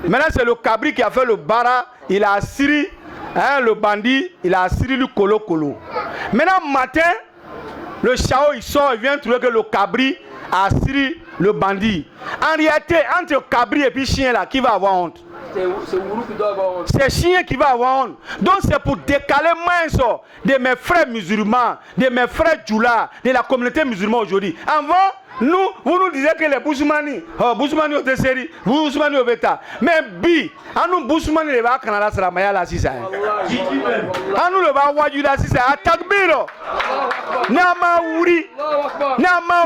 Maintenant c'est le cabri qui a fait le bara, il a assiri le bandit, il a assiri le colo. Maintenant matin, le chao il sort, il vient trouver que le cabri a assiri le bandit. En réalité, entre cabri et puis chien là, qui va avoir honte? C'est Ourou qui doit avoir honte. C'est chien qui va avoir honte. Donc c'est pour décaler moins de mes frères musulmans, de mes frères djoula, de la communauté musulmane aujourd'hui. Avant, nous, vous nous disiez que les Boussoumani, Boussoumani au Tesseri, Boussoumani au Beta. Mais bi, à nous Boussoumani les va Canada Salamaya la Sisa. À nous le va Wadu la Sisa. Atakbiro. Nama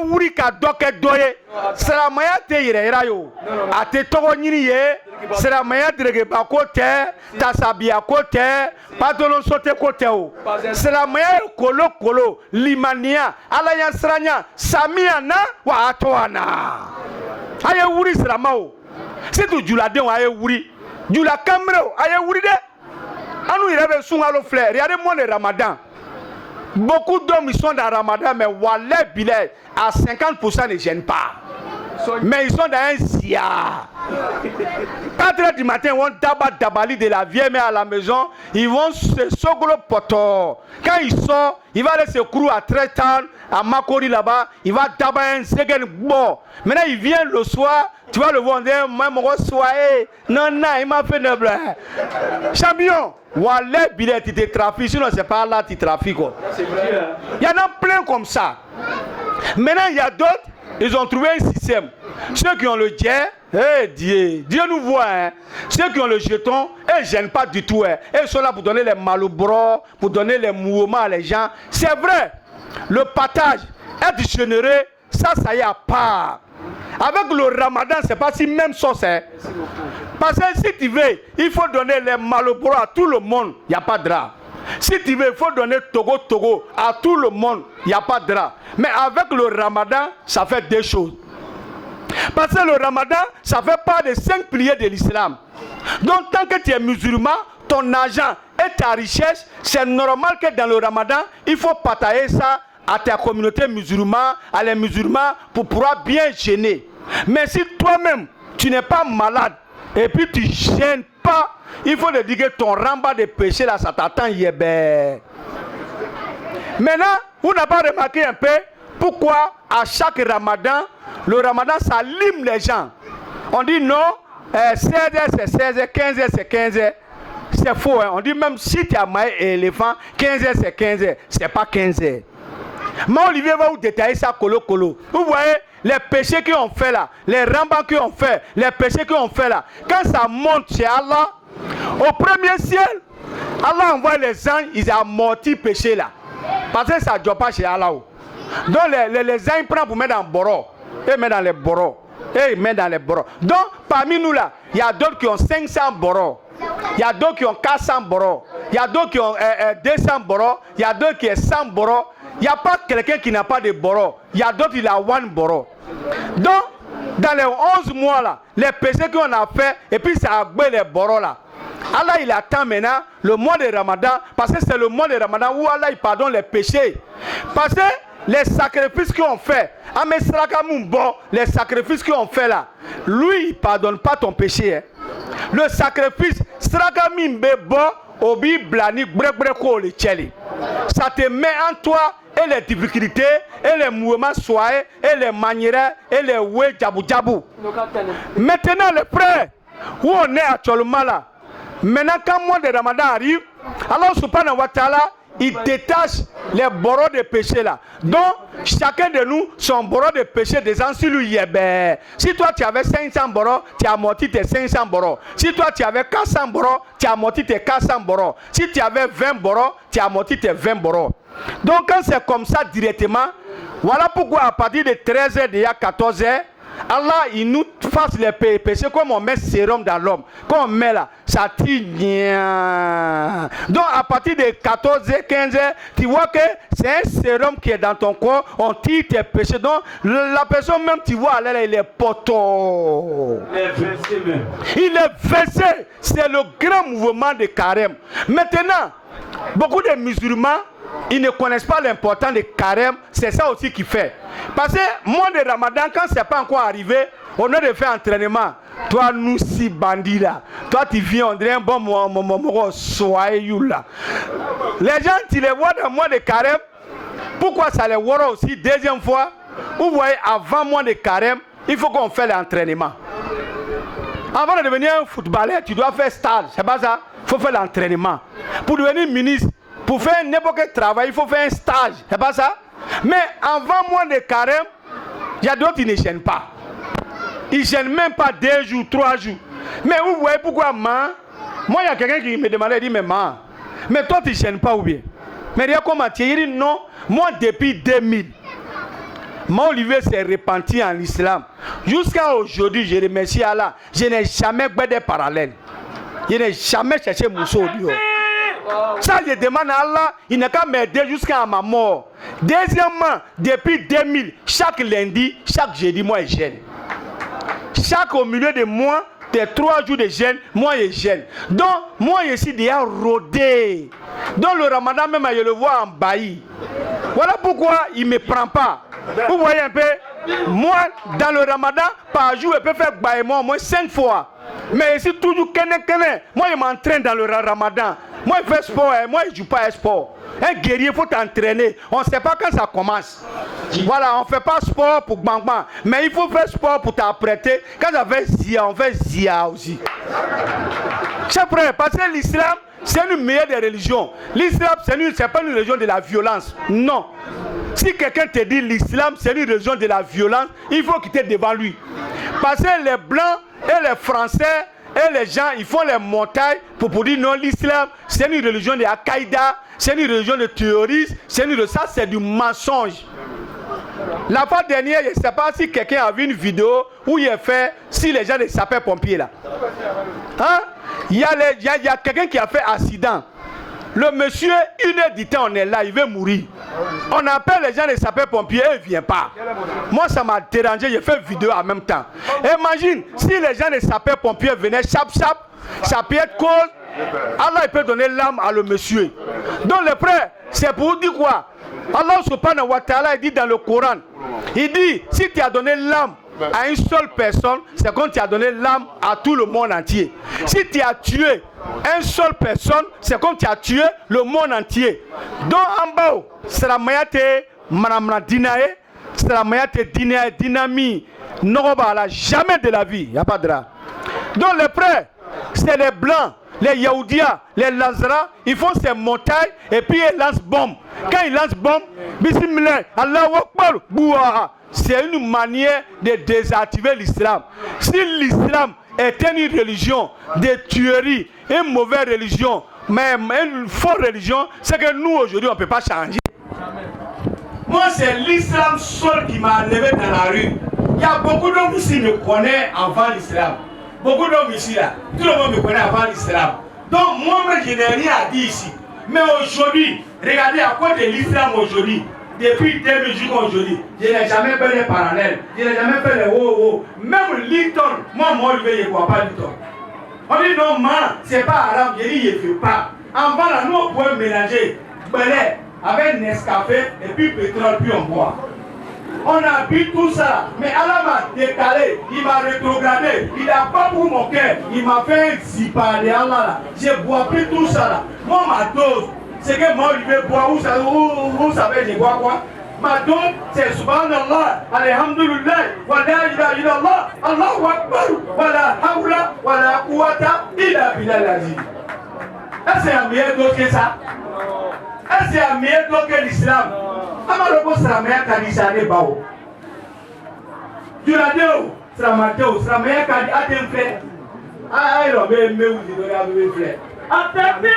wuri ka doke doye. Salamaya te yere yo. Ate togo nyini ye. Salamaya direge ba kote, tasabia kote, patolon sote kote o. Salamaya kolo limania, alaya sranya, samia na wa atoana. Aye wuri salamao. C'est tout djoula de aye wuri. Djoula kamro aye wuri de. Anu irebe sungalo fleur. Regardez-moi le Ramadan. Beaucoup d'hommes ils sont dans Ramadan, mais Wallah Bilal à 50% ne gênent pas. Mais ils sont dans un zia. 4h du matin, ils vont dabali de la vieille mère à la maison. Ils vont se soglo poto. Quand il sort, il va aller se courir à Tretan, à Makori là-bas. Il va dabaler un segen bon. Maintenant, il vient le soir. Tu vas le voir, moi, mon soirée. Non, il m'a fait de blanc. Champion. Wallah, Bilal, tu te trafiques. Sinon, c'est pas là que tu trafiques. Il y en a plein comme ça. Maintenant, il y a d'autres. Ils ont trouvé un système. Ceux qui ont le jet, Dieu nous voit. Hein. Ceux qui ont le jeton, ils ne gênent pas du tout. Hein. Ils sont là pour donner les malobros, pour donner les mouvements à les gens. C'est vrai. Le partage, être généreux, ça y est à part. Avec le Ramadan, c'est pas si même sauce. Hein. Parce que si tu veux, il faut donner les malobros à tout le monde. Il n'y a pas de drap. Si tu veux, il faut donner Togo à tout le monde. Il n'y a pas de drap. Mais avec le Ramadan, ça fait deux choses. Parce que le Ramadan, ça fait part des 5 piliers de l'islam. Donc, tant que tu es musulman, ton argent et ta richesse, c'est normal que dans le Ramadan, il faut partager ça à ta communauté musulmane, à les musulmans, pour pouvoir bien gêner. Mais si toi-même, tu n'es pas malade, et puis tu ne gênes pas, il faut te dire que ton ramba de péché là, ça t'attend yébé. Maintenant, vous n'avez pas remarqué un peu pourquoi à chaque Ramadan, le Ramadan ça lime les gens. On dit non, 16h c'est 16h, 15h c'est 15h. C'est faux, hein? On dit même si tu as maillé éléphant, 15h c'est 15h. C'est pas 15h. Mais Olivier va vous détailler ça colo. Vous voyez les péchés qu'ils ont fait là, les rambans qu'ils ont fait, les péchés qu'ils ont fait là. Quand ça monte chez Allah, au premier ciel, Allah envoie les anges, ils amortissent le péché là. Parce que ça ne doit pas chez Allah. Donc les anges prennent pour mettre dans le boro. Et mettent dans les boros. Et ils mettent dans les boros. Donc parmi nous là, il y a d'autres qui ont 500 boros. Il y a d'autres qui ont 400 boros. Il y a d'autres qui ont 200 boros. Il y a d'autres qui ont 100 boros. Il n'y a pas quelqu'un qui n'a pas de boros. Il y a d'autres qui ont 1 boros. Donc, dans les 11 mois là, les péchés qu'on a fait, et puis ça a gagné les boros là. Allah il attend maintenant le mois de Ramadan, parce que c'est le mois de Ramadan où Allah il pardonne les péchés. Parce que les sacrifices qu'on fait, les sacrifices qu'on fait là, lui il ne pardonne pas ton péché. Hein. Le sacrifice, ça te met en toi et les difficultés, et les mouvements soyeux, et les manières, et les ouais djabou. Maintenant les frères, où on est actuellement là, maintenant quand le mois de Ramadan arrive, Allah subhanahu wa ta'ala, il détache les boros de péché là. Donc, chacun de nous, son boros de péché descend sur lui. Si toi tu avais 500 boros, tu as amorti tes 500 boros. Si toi tu avais 400 boros, tu as amorti tes 400 boros. Si tu avais 20 boros, tu as amorti tes 20 boros. Donc, quand c'est comme ça directement, voilà pourquoi à partir de 13h, déjà 14h, Allah, il nous fasse les péchés comme on met sérum dans l'homme. Comme on met là, ça tire. Donc, à partir de 14h, 15h, tu vois que c'est un sérum qui est dans ton corps. On tire tes péchés. Donc, la personne même, tu vois, là, il est poteau. Il est versé. C'est le grand mouvement de carême. Maintenant, beaucoup de musulmans, ils ne connaissent pas l'importance de carême. C'est ça aussi qui fait. Parce que moi de Ramadan, quand c'est pas encore arrivé, on a de faire entraînement. Toi, nous si bandits là. Toi, tu viens, on dirait un bon soyou là. Les gens, tu les vois dans le mois de carême. Pourquoi ça les voit aussi deuxième fois? Vous voyez, avant mois de carême, il faut qu'on fasse l'entraînement. Avant de devenir un footballeur, tu dois faire stage. C'est pas ça? Il faut faire l'entraînement. Pour devenir ministre, pour faire n'importe quel travail, il faut faire un stage. C'est pas ça? Mais avant mois de carême, il y a d'autres qui ne gênent pas. Ils ne gênent même pas 2 jours, 3 jours. Mais vous voyez pourquoi moi, il y a quelqu'un qui me demandait, il dit, mais toi tu ne gênes pas ou bien? Mais regarde comment tu es. Il dit non, moi depuis 2000, mon Olivier s'est repenti en islam. Jusqu'à aujourd'hui, je remercie Allah. Je n'ai jamais fait des parallèles. Je n'ai jamais cherché Mousso. Ça, je demande à Allah, il n'a qu'à m'aider jusqu'à ma mort. Deuxièmement, depuis 2000, chaque lundi, chaque jeudi, moi je gêne. Chaque au milieu de moi, des 3 jours de jeûne, moi je gêne. Donc, moi je suis déjà rodé. Dans le ramadan, même je le vois en bailli. Voilà pourquoi il ne me prend pas. Vous voyez un peu? Moi, dans le ramadan, par jour, je peux faire baillement au moins 5 fois. Mais ici, toujours moi je m'entraîne dans le ramadan. Moi je fais sport, moi je ne joue pas à sport. Un guerrier, il faut t'entraîner. On ne sait pas quand ça commence. Voilà, on ne fait pas sport pour bang bang. Mais il faut faire sport pour t'apprêter. Quand ça fait zia, on fait zia aussi. C'est vrai, parce que l'islam, c'est une meilleure des religions. L'islam, c'est pas une religion de la violence. Non. Si quelqu'un te dit l'islam, c'est une religion de la violence, il faut quitter devant lui. Parce que les blancs et les français et les gens, ils font les montagnes pour dire non, l'islam, c'est une religion de Al-Qaïda, c'est une religion de terroristes, ça c'est du mensonge. La fois dernière, je ne sais pas si quelqu'un a vu une vidéo où il a fait, si les gens des sapeurs-pompiers là. Hein? Il y a quelqu'un qui a fait accident. Le monsieur, 1h du temps, on est là, il veut mourir. On appelle les gens des sapeurs-pompiers, ils ne viennent pas. Moi, ça m'a dérangé, j'ai fait une vidéo en même temps. Imagine, si les gens des sapeurs-pompiers venaient, ça peut être cause, Allah il peut donner l'âme à le monsieur. Donc les frères, c'est pour dire quoi? Allah subhanahu wa ta'ala dit dans le Coran, il dit, si tu as donné l'âme à une seule personne, c'est comme tu as donné l'âme à tout le monde entier. Si tu as tué une seule personne, c'est comme tu as tué le monde entier. Donc en bas, c'est la mayate manamna dinae, c'est la mayate dinae dinami, n'aura jamais de la vie, il n'y a pas de drap. Donc les frères, c'est les blancs, les Yaoudia, les Lazara, ils font ces montagnes et puis ils lancent bombe. Quand ils lancent bombe, bismillah, Allahu Akbar, bouah. C'est une manière de désactiver l'islam. Si l'islam est une religion de tuerie, une mauvaise religion, mais une fausse religion, c'est que nous aujourd'hui on ne peut pas changer. Moi c'est l'islam seul qui m'a levé dans la rue. Il y a beaucoup d'hommes ici qui me connaissent avant l'islam. Beaucoup d'hommes ici là, tout le monde me connaît avant l'islam. Donc moi-même je n'ai rien à dire ici. Mais aujourd'hui, regardez à quoi de l'islam aujourd'hui. Depuis 2000 jusqu'à aujourd'hui, je n'ai jamais fait les parallèles, je n'ai jamais fait les oh. Même Linton, moi je ne vois pas Linton. On dit non, c'est pas arabe, je dis je ne fais pas. En bas là, nous on pouvait mélanger belé avec Nescafé et puis pétrole, puis on boit. On a bu tout ça, mais Allah m'a décalé, il m'a rétrogradé, il n'a pas pour mon cœur, il m'a fait un zipa de Allah là. J'ai bois plus tout ça là. Moi ma dose. C'est que moi, je vais boire, vous savez, je bois quoi? Ma dose, c'est subhanallah, alhamdulillah, wa la ilaha illallah, Allahu akbar, wa la hawla, wa la quwwata illa billah l'azim. Est-ce que c'est un meilleur dose que ça? Est-ce que c'est un meilleur dose que l'islam? Amaloko sera meilleur qu'à l'islam, bao. Tu l'as dit, sera Mathéo, sera meilleur qu'à l'islam, frère. Ah, il a même où il doit avoir un frère. Attendez!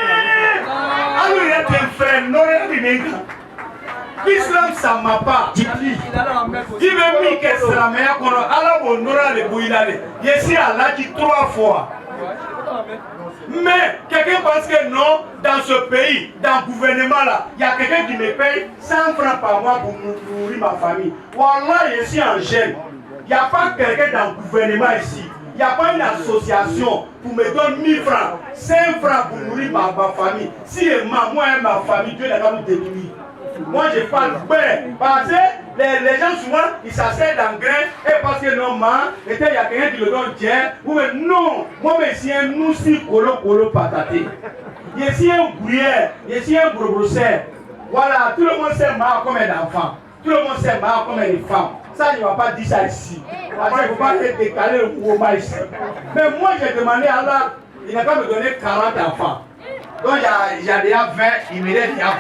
Alors il est un frère, non, il est l'islam, ça ne m'a pas. Il veut dire que c'est la meilleure qu'on a. Alors on aura les bouillades. Ici, Allah dit 3 fois. Mais quelqu'un pense que non, dans ce pays, dans le gouvernement là, il y a quelqu'un qui me paye 100 francs par mois pour nourrir ma famille. Wallah, je suis en gêne. Il n'y a pas quelqu'un dans le gouvernement ici. Il n'y a pas une association pour me donner 1000 francs, 5 francs pour nourrir ma famille. Si moi et ma famille, Dieu n'a pas nous détruire. Moi je parle bien. Parce que les gens souvent, ils s'asseyent dans le grain et parce que non, il y a quelqu'un qui le donne tiens. Ou mais non, moi je suis un noussi colo pataté. Je suis un gruyère, je suis un gros. Voilà, tout le monde sait moi comme un enfant. Tout le monde sait moi comme une femme. Ça, il ne va pas dire ça ici. Parce qu'il ne faut pas décaler le mouvement ici. Mais moi, j'ai demandé à Allah, il n'a pas me donné 40 enfants. Donc, il y a déjà 20, il me laisse déjà 20.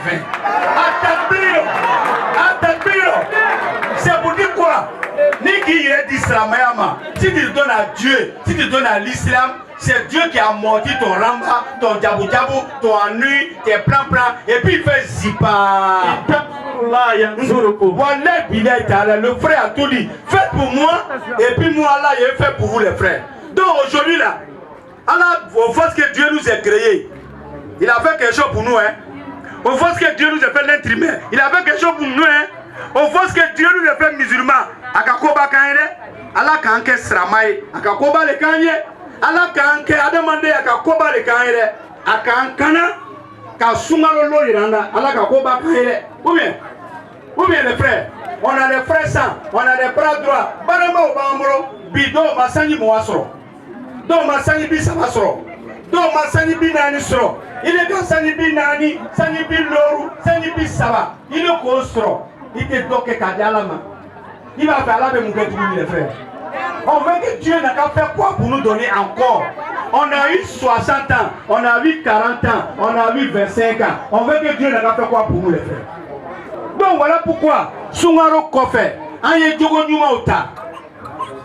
Attends, c'est pour dire quoi? Ni qui est d'islam, si tu le donnes à Dieu, si tu le donnes à l'islam, c'est Dieu qui a amorti ton ramba, ton djabou djabou, ton ennui, tes plans, et puis il fait zipa. Voilà, le frère a tout dit. Faites pour moi, et puis moi, Allah, il fait pour vous, les frères. Donc aujourd'hui, là, Allah, au fait que Dieu nous a créés, il a fait quelque chose pour nous, hein. Au fait que Dieu nous a fait l'être humain, il a fait quelque chose pour nous, hein. Au fait que Dieu nous a fait musulmans, Akakoba Kanye, Allah Kanke Sramaye, Akakoba le Kanye, Allah Kanke a demandé Akakoba le Kanye, Akankana, Kasumalo Iranda, Allah Kakoba Kanye. Ou bien les frères, on a des frères saints, on a des bras droits, Barama Obamro, Bido Masani Moasro, Do Masani Bisabasro, Do Masani Binani Sro, il est dans Sani Binani, Sani Biloru, Sani Bisaba, il est Kostro. Il te toque Kadialama. Il va faire la même chose pour les frères. On veut que Dieu n'a qu'à faire quoi pour nous donner encore. On a eu 60 ans, on a eu 40 ans, on a eu 25 ans. On veut que Dieu n'a qu'à faire quoi pour nous les frères. Donc voilà pourquoi Sungaro Kofe, Anye Djogo Nyuma Ota.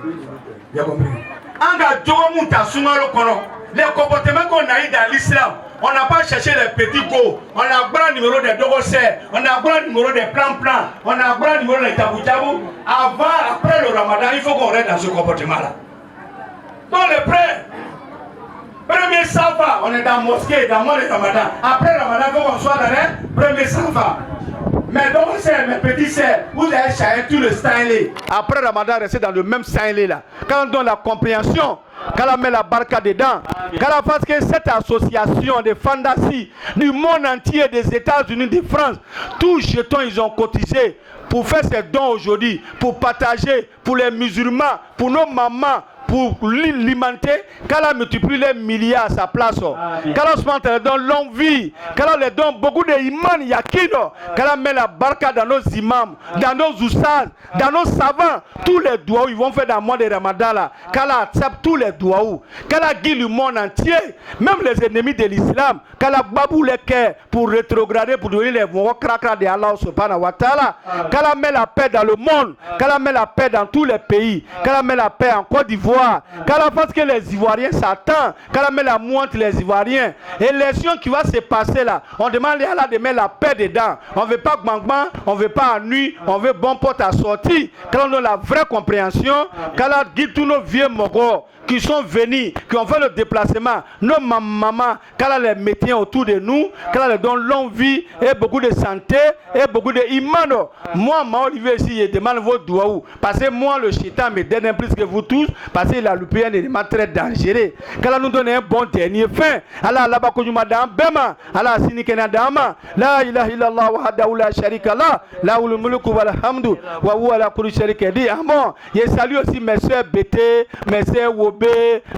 Vous avez compris? Anga Djogo Muta Sungaro Kono. Les comportements qu'on a eu dans l'islam. On n'a pas cherché les petits go. On a un grand numéro de Dogosé. On a un grand numéro de plan. On a un grand numéro de tabou. Avant, après le ramadan, il faut qu'on reste dans ce comportement-là. Donc les frères, premier safa, on est dans la mosquée, dans le mois de ramadan. Après le ramadan, il faut qu'on soit dans le premier safa. Mais donc, mes petits sœurs, vous avez cherché tout le style. Après ramadan, restez dans le même style là. Quand on donne la compréhension, quand on met la barca dedans, quand on fasse que cette association de fantasy du monde entier, des États-Unis, de France, tous les jetons, ils ont cotisé pour faire ces dons aujourd'hui, pour partager, pour les musulmans, pour nos mamans, pour l'alimenter, quand on multiplie les milliards à sa place, quand on se donne longue vie, quand on leur donne beaucoup d'imams, yakino, quand on met la barca dans nos imams, dans nos oussas, dans nos savants, tous les doigts ils vont faire dans le mois de Ramadan là, quand on accepte tous les doigts, quand on guide le monde entier, même les ennemis de l'islam, quand on babou les cœurs pour rétrograder, pour donner les voix cracra de Allah subhanahu wa ta'ala, quand on met la paix dans le monde, quand on met la paix dans tous les pays, quand on met la paix en Côte d'Ivoire, quand on pense que les Ivoiriens s'attendent, quand on met la mointe les Ivoiriens, l'élection qui va se passer là, on demande à Allah de mettre la paix dedans. On ne veut pas gbangban, on ne veut pas ennui, on veut bon porte à sortir. Quand on a la vraie compréhension, quand on dit tous nos vieux mogos qui sont venus, qui ont fait le déplacement, nos mamans, quand on les mettait autour de nous, quand on leur donne longue vie et beaucoup de santé et beaucoup de imano. Moi, Olivier ici, je demande vos doigts. Parce que moi, le chitan me donne plus que vous tous, parce que la loupé est élément très dangereux. Quand on nous donne un bon dernier fin, Allah la bakoujou madame Bema, Allah sinikena dama, la ilaha illallah wa hadahu la sharika la, la ul mulku wal hamdu, wa huwa la kulli sharika di. Amen. Je salue aussi mes soeurs Bété, mes soeurs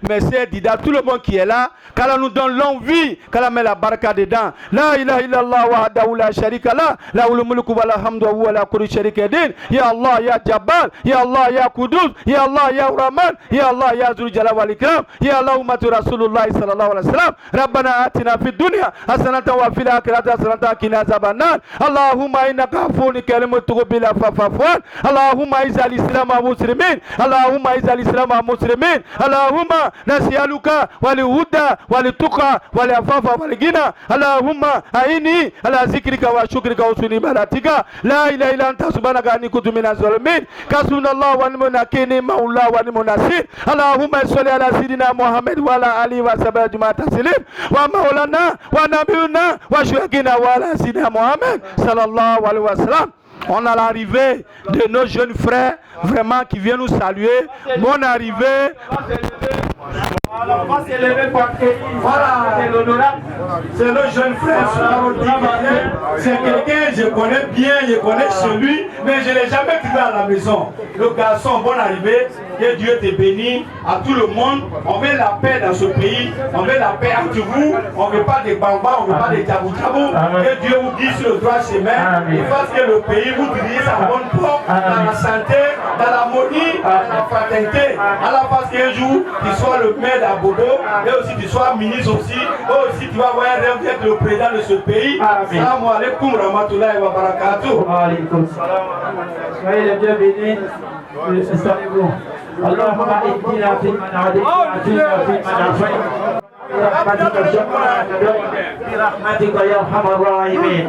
mes soeurs Dida, tout le monde qui est là, qu'Allah nous donne longue vie, qu'Allah met la baraka dedans. La ilaha illallah wa hadahu la sharika la, la ul mulku wal hamdu wa huwa la kulli sharika din. Ya Allah ya Jabbar, ya Allah ya Qudus, ya Allah ya Rahman, ya Allah ya Zul Jalal wal Ikram, ya Allah ummatu Rasulullah sallallahu alaihi wasallam. Rabbana atina fid dunya hasanatan wa fil akhirati hasanatan wa qina azaban nar. Allahumma innaka afuwwun karimun tuqbil afwan. Allahumma izal islam wa muslimin. Allahumma izal islam wa muslimin. Allahumma nas'aluka wal huda wal tuqa wal afafa wal ghina. Allahumma aini ala zikrika wa shukrika wa husni ibadatika. La ilaha illa anta subhanaka inni kuntu minaz zalimin. Hasbunallahu wa ni'mal wakeel maula wa ni'mal nasir. Allahumma salli ala sayyidina Muhammad wa ala alihi wa sahbihi ajma'in taslim. Wa maulana wa nabiyuna wa shaykina wa ala sayyidina Muhammad sallallahu alaihi wa sallam. On a l'arrivée de nos jeunes frères, vraiment qui viennent nous saluer. Mon arrivée. Alors, on va s'élever pour accueillir. Voilà, c'est le jeune frère. C'est quelqu'un que je connais bien, je connais chez lui, mais je ne l'ai jamais trouvé à la maison. Le garçon, bonne arrivée. Que Dieu te bénisse. À tout le monde, on veut la paix dans ce pays. On veut la paix entre vous. On ne veut pas de bambas, on ne veut pas de tabou-tabou. Que Dieu vous guide sur le droit chemin. Et fasse que le pays vous dirige à bonne porte, dans la santé, dans l'harmonie, dans la fraternité. À la face qu'un jour, tu sois le maire d'Abobo, et aussi tu sois ministre aussi, et aussi tu vas avoir un rêve d'être le président de ce pays. Salam alaikum rahmatullahi wa barakatuh. Soyez les bienvenus. Installez-vous. Allahumma ihdina fi man hadayt wa afina fi man afayt. برحمتك يا ارحم الراحمين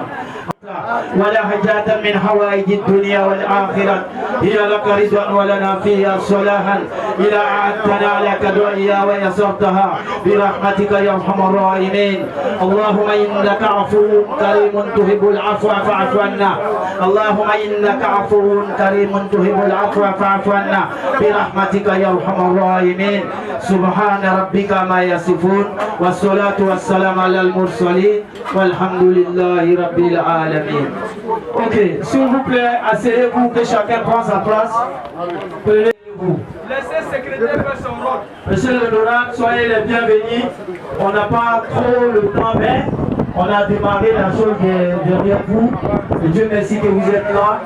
ولا حاجة من حوائج الدنيا والآخرة هي لك رضا ولنا فيها صلاحا إلى أعدتنا لك دعيا ويسرتها برحمتك يا أرحم الراحمين. اللهم إنك عفو كريم تحب العفو فاعف عنا. اللهم إنك عفو كريم تحب العفو فاعف عنا برحمتك يا أرحم الراحمين. سبحان ربك ما يصفون والصلاة والسلام على المرسلين والحمد لله رب العالمين. Ok, s'il vous plaît, asseyez-vous, que chacun prend sa place. Prenez-vous. Laissez le secrétaire faire son rôle. Monsieur le Doran, soyez les bienvenus. On n'a pas trop le temps, mais on a démarré la chose derrière vous. Et Dieu merci que vous êtes là.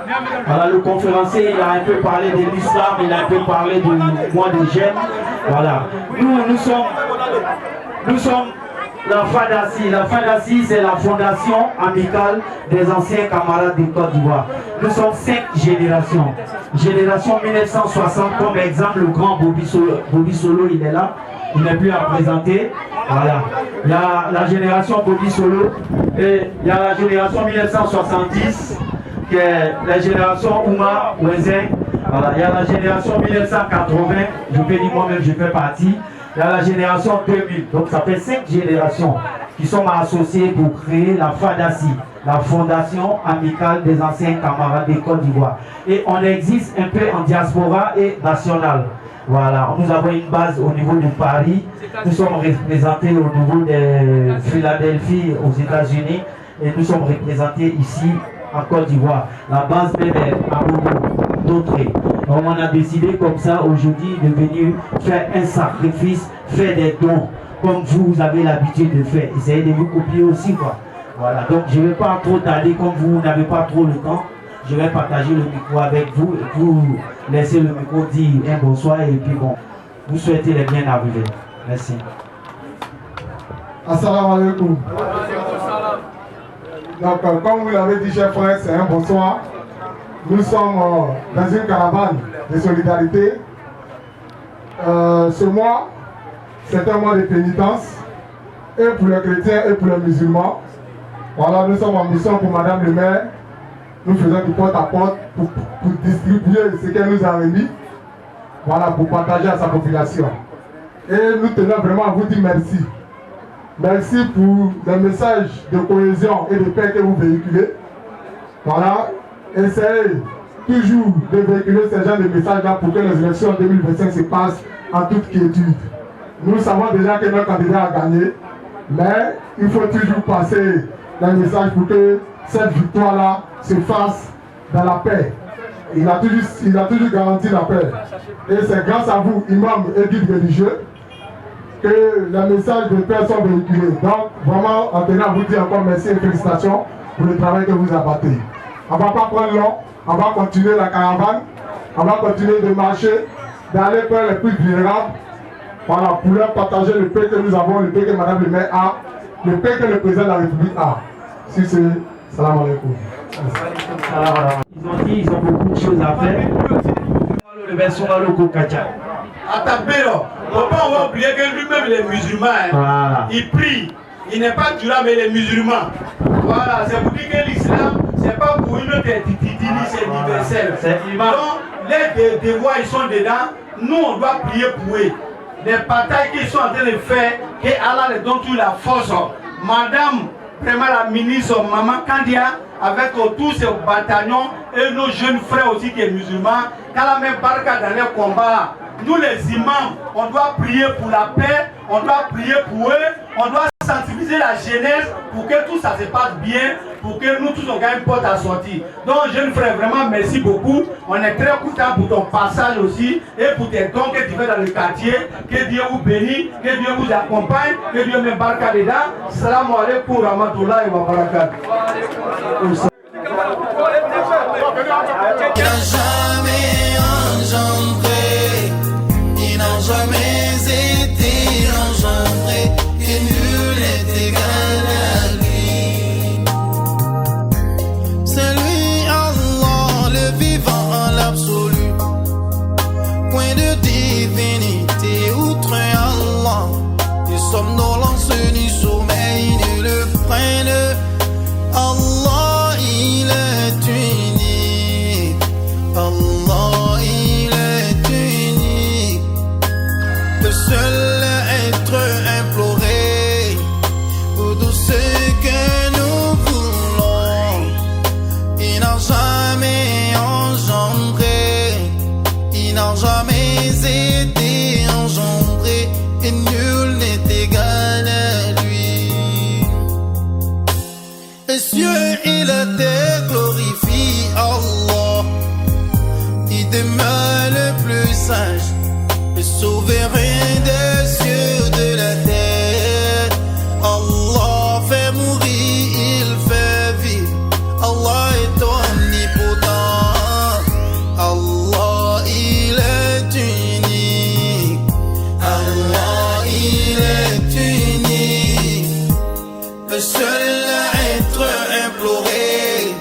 Voilà, le conférencier, il a un peu parlé de l'islam, il a un peu parlé du mois de Gênes. Voilà. Nous sommes la FADACI. La FADACI, c'est la fondation amicale des anciens camarades de Côte d'Ivoire. Nous sommes 5 générations. Génération 1960, comme exemple, le grand Bobby Solo, il est là. Il n'est plus à présenter. Voilà. Il y a la génération Bobby Solo et il y a la génération 1970, qui est la génération Ouma Ouezen. Voilà. Il y a la génération 1980, je peux dire moi-même, je fais partie. Il y a la génération 2000, donc ça fait 5 générations qui sont associées pour créer la FADACI, la Fondation Amicale des Anciens Camarades de Côte d'Ivoire. Et on existe un peu en diaspora et national. Voilà, nous avons une base au niveau de Paris, nous sommes représentés au niveau de Philadelphie aux États-Unis et nous sommes représentés ici en Côte d'Ivoire. La base même est à d'autres. Donc on a décidé comme ça aujourd'hui de venir faire un sacrifice, faire des dons, comme vous avez l'habitude de faire. Essayez de vous copier aussi quoi. Voilà, donc je ne vais pas trop tarder, comme vous n'avez pas trop le temps. Je vais partager le micro avec vous et vous laisser le micro dire un bonsoir et puis bon, vous souhaitez les bien arrivés. Merci. Assalamu alaikum. Donc, comme vous l'avez dit, chers frères, c'est un bonsoir. Nous sommes dans une caravane de solidarité. Ce mois, c'est un mois de pénitence, et pour les chrétiens et pour les musulmans. Voilà, nous sommes en mission pour Madame le maire. Nous faisons du porte-à-porte pour distribuer ce qu'elle nous a remis. Voilà, pour partager à sa population. Et nous tenons vraiment à vous dire merci. Merci pour les messages de cohésion et de paix que vous véhiculez. Voilà, essayez toujours de véhiculer ces genres de messages-là pour que les élections 2025 se passent en toute quiétude. Nous savons déjà que notre candidat a gagné, mais il faut toujours passer les messages pour que cette victoire-là se fasse dans la paix. Il a toujours garanti la paix. Et c'est grâce à vous, imams et guides religieux, que les messages de paix sont véhiculés. Donc, vraiment, en tenant à vous dire encore merci et félicitations pour le travail que vous abattez. On ne va pas prendre long, on va continuer la caravane, on va continuer de marcher, d'aller vers les plus vulnérables, voilà, pour leur partager le paix que nous avons, le paix que Madame le maire a, le paix que le président de la République a. Si c'est, salam alaikum. Ils ont dit, ils ont beaucoup de choses à faire. On va oublier que lui-même, les musulmans, Voilà. il prie. Il n'est pas durable, mais les musulmans. Voilà, c'est pour dire que l'islam, c'est pas pour une autre entité, c'est universel. Donc, les devoirs, ils sont dedans. Nous, on doit prier pour eux. Les batailles qu'ils sont en train de faire, que Allah les donne toute la force. Madame, vraiment la ministre, Maman Kandia, avec tous ces bataillons et nos jeunes frères aussi qui sont musulmans, qu'Allah met baraka dans les combats. Nous les imams, on doit prier pour la paix, on doit prier pour eux, on doit sensibiliser la jeunesse pour que tout ça se passe bien, pour que nous tous on gagne une porte à sortir. Donc jeune frère, vraiment merci beaucoup. On est très content pour ton passage aussi et pour tes dons que tu fais dans le quartier. Que Dieu vous bénisse, que Dieu vous accompagne, que Dieu m'embarque dedans. Salam alaikum wa rahmatullahi wa barakatuh. Il n'a jamais engendré, il n'a jamais été engendré, et nul n'est égal à lui. C'est lui Allah, le vivant en l'absolu, point de divinité outre Allah. Nous sommes somnolence ni sommeil ni le prenne. Allah, il est unique. Allah, il est unique. Le seul être imploré pour tout ce que nous voulons. Il n'a jamais engendré, il n'a jamais été engendré, et nul n'est égal à lui. Les cieux et la terre glorifient Allah. Il demeure le plus sage, le souverain des cieux de la terre. Allah fait mourir, il fait vivre. Allah est omnipotent. Allah, il est unique. Allah, il est unique. Le seul être imploré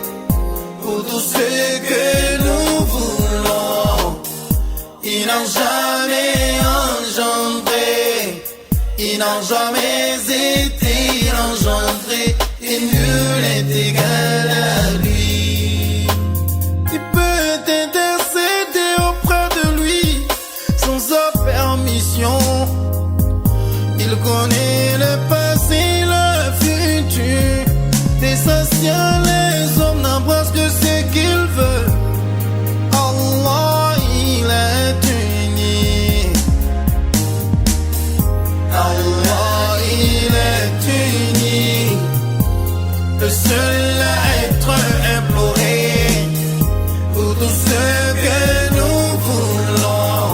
pour tout ce que nous voulons. Il n'a jamais engendré, il n'a jamais été engendré, et nul n'est égal à lui. Tu peux t'intercéder auprès de lui sans sa permission. Il connaît le passé, le futur. Des anciens, les hommes n'embrassent que ce qu'ils veulent. Allah, il est unique. Allah, il est unique. Le seul être imploré pour tout ce que nous voulons.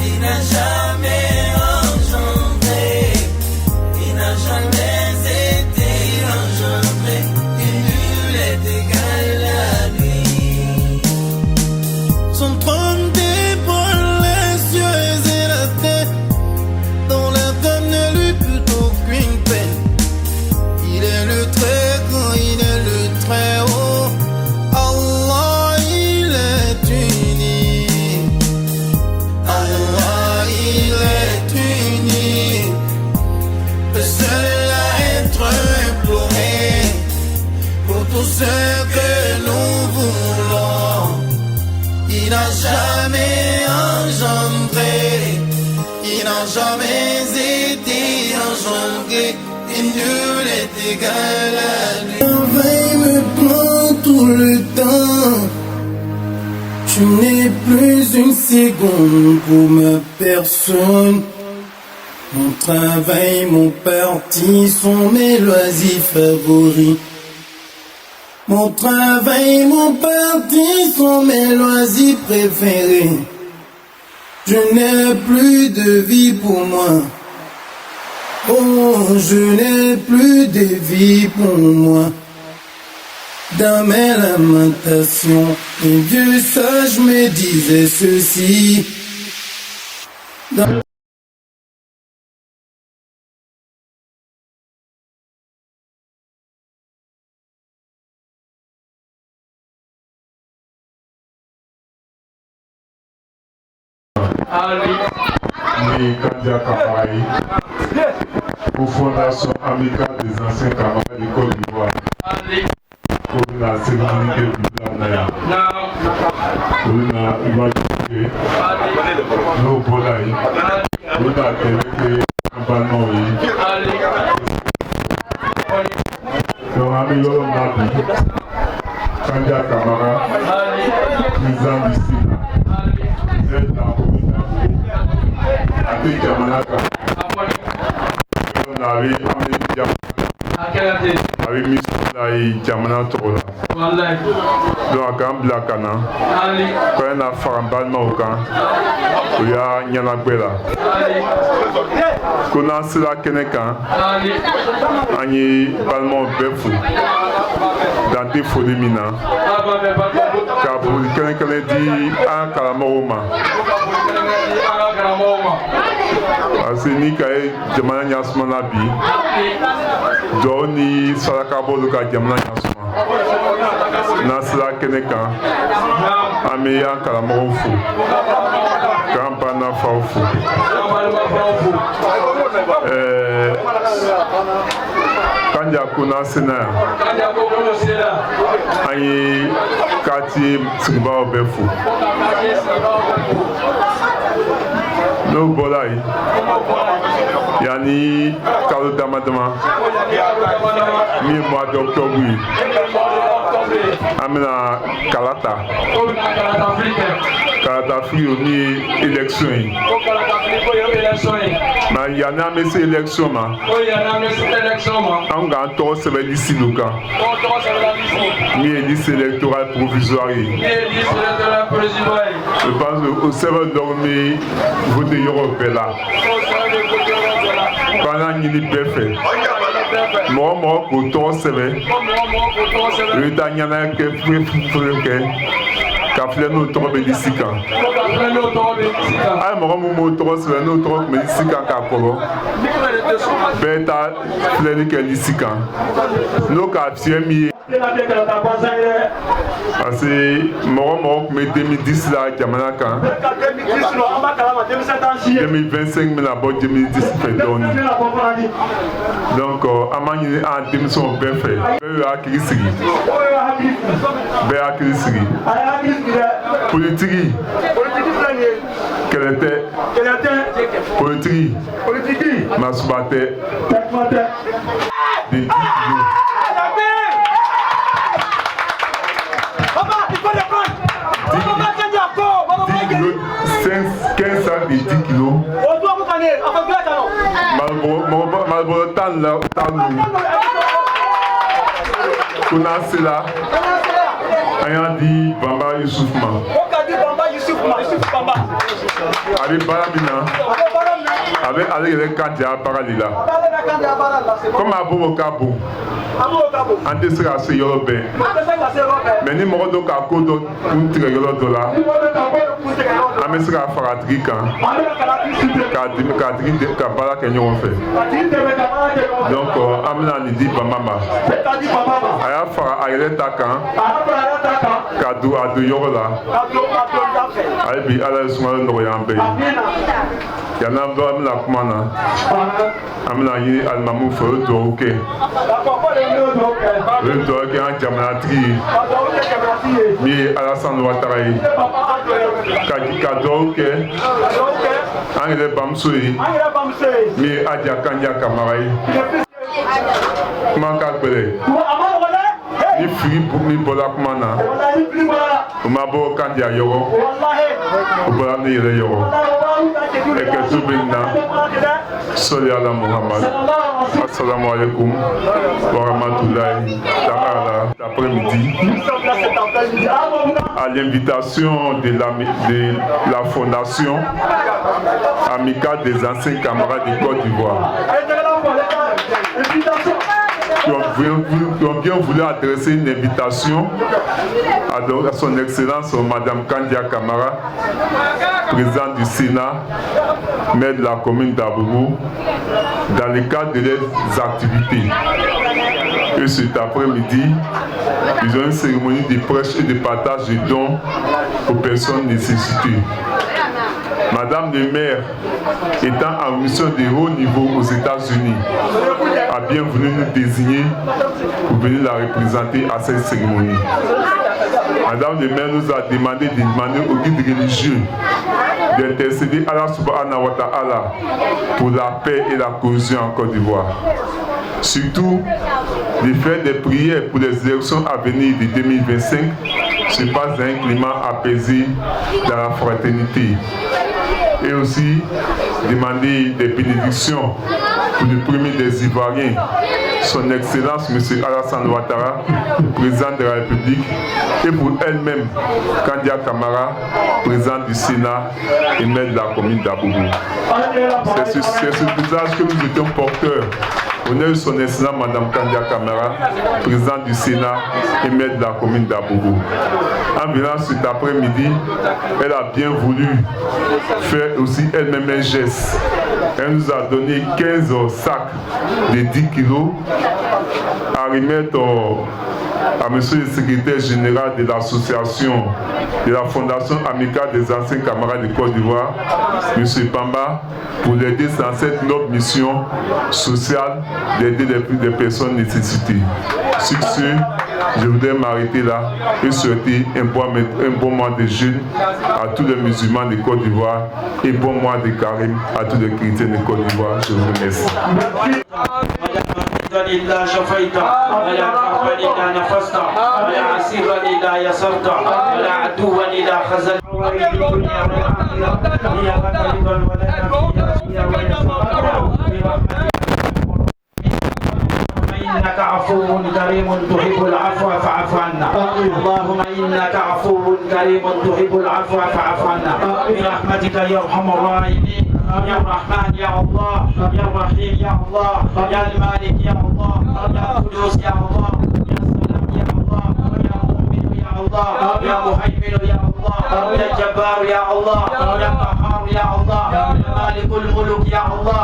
Il n'a jamais engendré, il n'a jamais été engendré, et nul est égal à lui. Son trône dévoile les cieux et la terre, dans la terre ne lui put aucune peine. Il est le très grand, il est le très haut. Allah, il est unique. Allah, il est unique. Le seul à être imploré pour tout ce que nous voulons. Il n'a jamais engendré, il n'a jamais été engendré, et nul n'est égal à lui. La veille me prend tout le temps. Je n'ai plus une seconde pour ma personne. Mon travail, mon parti sont mes loisirs favoris. Mon travail, mon parti sont mes loisirs préférés. Je n'ai plus de vie pour moi. Oh, je n'ai plus de vie pour moi. Dans mes lamentations, les vieux sages me disaient ceci. Ni Kandia Kamaraï, pour Fondation Amicale des Anciens Camarades de Côte d'Ivoire. Pour la sécurité du Naya. Pour la humanité. Nous Bolaï. Pour la télé, Campanoï. Donc, Amilo Nabi. Kandia Kamara. Président du Sina. Vous êtes dans la commune d'Afrique. Ati Jamanaka. On arrive yi jamana tɔgɔ la. Donc a k'an bila ka na ko an na fara n balimaw kan o y'a ɲɛnagwɛ la ko n'an sera kɛnɛ kan an ye balimaw bɛɛ fo dan tɛ foli min na ka foli kɛrɛnkɛrɛn di an karamɔgɔw ma parce que ni ka ye jamana ɲasumana bi jɔn ni sarakabɔlu ka jamana ɲasuma n'an sera kɛnɛ kan an bɛ an karamɔgɔw fo k'an banna faw fo Kanja Kuna Sena an ye quartier sigibagaw bɛɛ fo n'o bɔra yen yanni kalo dama dama min ye mois d'octobre ye an bɛna kala ta kalata fili o min ye élection ye mais yanni an bɛ se élection ma an k'an tɔgɔ sɛbɛn liste dɔ kan min ye liste électorale provisoire ye je pense que o sɛbɛn dɔw bɛ voté yɔrɔ bɛɛ la k'an y'a ɲini bɛɛ fɛ mɔgɔ mɔgɔ k'o tɔgɔ sɛbɛn i bɛ taa ɲɛnajɛ kɛ foyi kɛ ka filɛ n'o tɔgɔ bɛ liste kan a ye mɔgɔ min b'o tɔgɔ sɛbɛn n'o tɔgɔ tun bɛ liste kan k'a kɔrɔ bɛɛ taa filɛli kɛ liste kan n'o k'a fiyɛ min ye parce que mɔgɔ mɔgɔ tun bɛ 2010 la jamana kan 2025 bɛna bɔ 2010 fɛ dɔɔnin donc an b'a ɲini an denmisɛnw bɛɛ fɛ bɛɛ y'u hakili sigi bɛɛ hakili sigi politiki kɛlɛ tɛ politiki masuba tɛ de 10 kilos. de 10 kilos. Malboro tan la kuna sela an y'a di Bamba Yusuf ma a bɛ baara min na a bɛ ale yɛrɛ kan ja baara de la komi a b'o ka bon an tɛ se ka se yɔrɔ bɛɛ mais ni mɔgɔ dɔ ka ko dɔ kun tigɛ yɔrɔ dɔ la an bɛ se ka fara a tigi kan k'a tigi ka baara kɛ ɲɔgɔn fɛ donc an bɛna nin di Bamba ma a y'a fara a yɛrɛ ta kan ka don a don yɔrɔ la hali bi Ala ye sunkalo nɔgɔya an bɛɛ ye yanni an bɛna kuma na an bɛna ɲini alimamuw fɛ o ye dugawu kɛ o ye dugawu kɛ an jamanatigi ye min ye Alassane Ouattara ye ka dugawu kɛ an yɛrɛ bamuso ye min ye Aja Kanja Kamara ye kuma ka gɛlɛn ni fili min bɔra kuma na o ma bɔ Kanja yɔrɔ o bɔra ne yɛrɛ yɔrɔ ɛkɛto bɛ na sɔli ala Muhammad assalamu alaikum wa rahmatulahi ta'ala d'après-midi à l'invitation de la fondation amicale des anciens camarades du Côte d'Ivoire qui ont bien voulu adresser une invitation à son Excellence Madame Kandia Kamara, présidente du Sénat, maire de la commune d'Aboubou, dans le cadre de leurs activités. Et cet après-midi, ils ont une cérémonie de prêche et de partage de dons aux personnes nécessitées. Madame le maire, étant en mission de haut niveau aux États-Unis, a bien voulu nous désigner pour venir la représenter à cette cérémonie. Madame le maire nous a demandé de demander au guide religieux d'intercéder Allah subhanahu wa ta'ala pour la paix et la cohésion en Côte d'Ivoire. Surtout, de faire des prières pour les élections à venir de 2025 se passe dans un climat apaisé dans la fraternité. Et aussi demander des bénédictions pour le premier des Ivoiriens, son Excellence M. Alassane Ouattara, président de la République, et pour elle-même, Kandia Camara, président du Sénat et maire de la commune d'Abobo. C'est ce visage que nous étions porteurs. Honneur de son Excellence Mme Kandia Camara, présidente du Sénat et maire de la commune d'Abobo. En venant cet après-midi, elle a bien voulu faire aussi elle-même un geste. Elle nous a donné 15 sacs de 10 kilos à remettre à monsieur le secrétaire général de l'association de la Fondation Amicale des anciens camarades de Côte d'Ivoire, M. Bamba, pour l'aider dans cette noble mission sociale d'aider les personnes nécessitées. Sur ce, je voudrais m'arrêter là et souhaiter un bon mois de jeûne à tous les musulmans de Côte d'Ivoire et bon mois de carême à tous les chrétiens de Côte d'Ivoire. Je vous remercie. إلا شفيت ولا كربا إلا نفست ولا عسيرا إلا يسرت ولا عدوا إلا خزلت إنك عفو كريم تحب العفو فاعف عنا اللهم إنك عفو كريم تحب العفو فاعف عنا برحمتك يا أرحم الراحمين يا الرحمن يا الله يا الرحيم يا الله يا المالك يا الله يا القدوس يا الله يا السلام يا الله يا مؤمن يا الله يا مهيمن يا الله يا الجبار يا الله يا قهار يا الله يا مالك الملك يا الله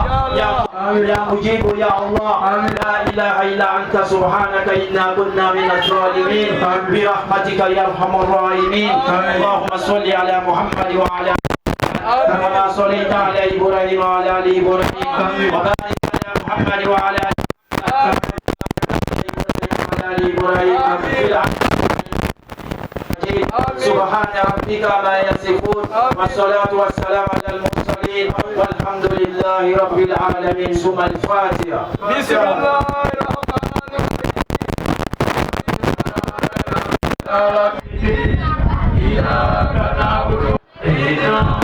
يا مجيب يا الله لا اله الا انت سبحانك انا كنا من الظالمين برحمتك يا ارحم الراحمين اللهم صل على محمد وعلى كما صليت على ابراهيم وعلى ال ابراهيم وبارك على محمد وعلى ال ابراهيم في العالمين سبحان ربك ما يصفون والصلاة والسلام على المرسلين والحمد لله رب العالمين ثم الفاتحة. بسم الله الرحمن الرحيم. إياك نعبد وإياك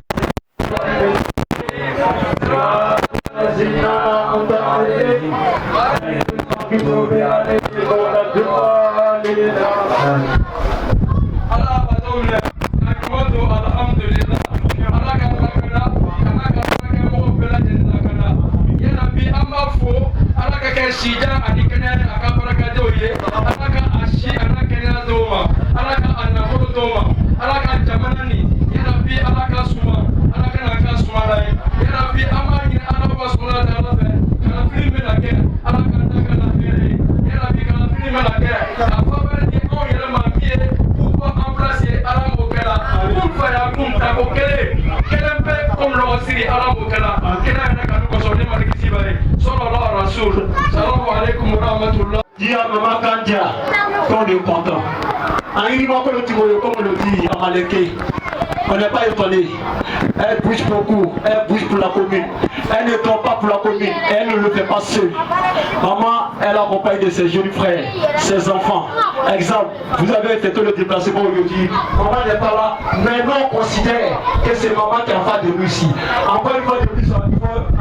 Sida ani kenya akapara kadoye alaka ashi anakenya doma alaka anamoro doma alaka jamanani ya rabbi alaka suma alaka naka suma lai ya rabbi amani alaba sura dala be kana filme la ke alaka naka na fere ya rabbi kana filme la ke afabare de ko yele mamie pour remplacer alamo kala pour faire kum ta ko kelembe comme lo siri alamo kala kena naka ko so de marikisi bare sallallahu rasul. Salam alaikum wa rahmatullah. Dis à maman Kandia qu'on est content. En Ivoire, comme on le dit en Malaiké, on n'est pas étonné. Elle bouge beaucoup, elle bouge pour la commune. Elle ne tombe pas pour la commune, elle ne le fait pas seule. Maman, elle accompagne de ses jeunes frères, ses enfants. Exemple, vous avez effectué le déplacement aujourd'hui. Maman n'est pas là, mais nous on considère que c'est maman qui est en face de nous ici. Encore une fois, de plus, il faut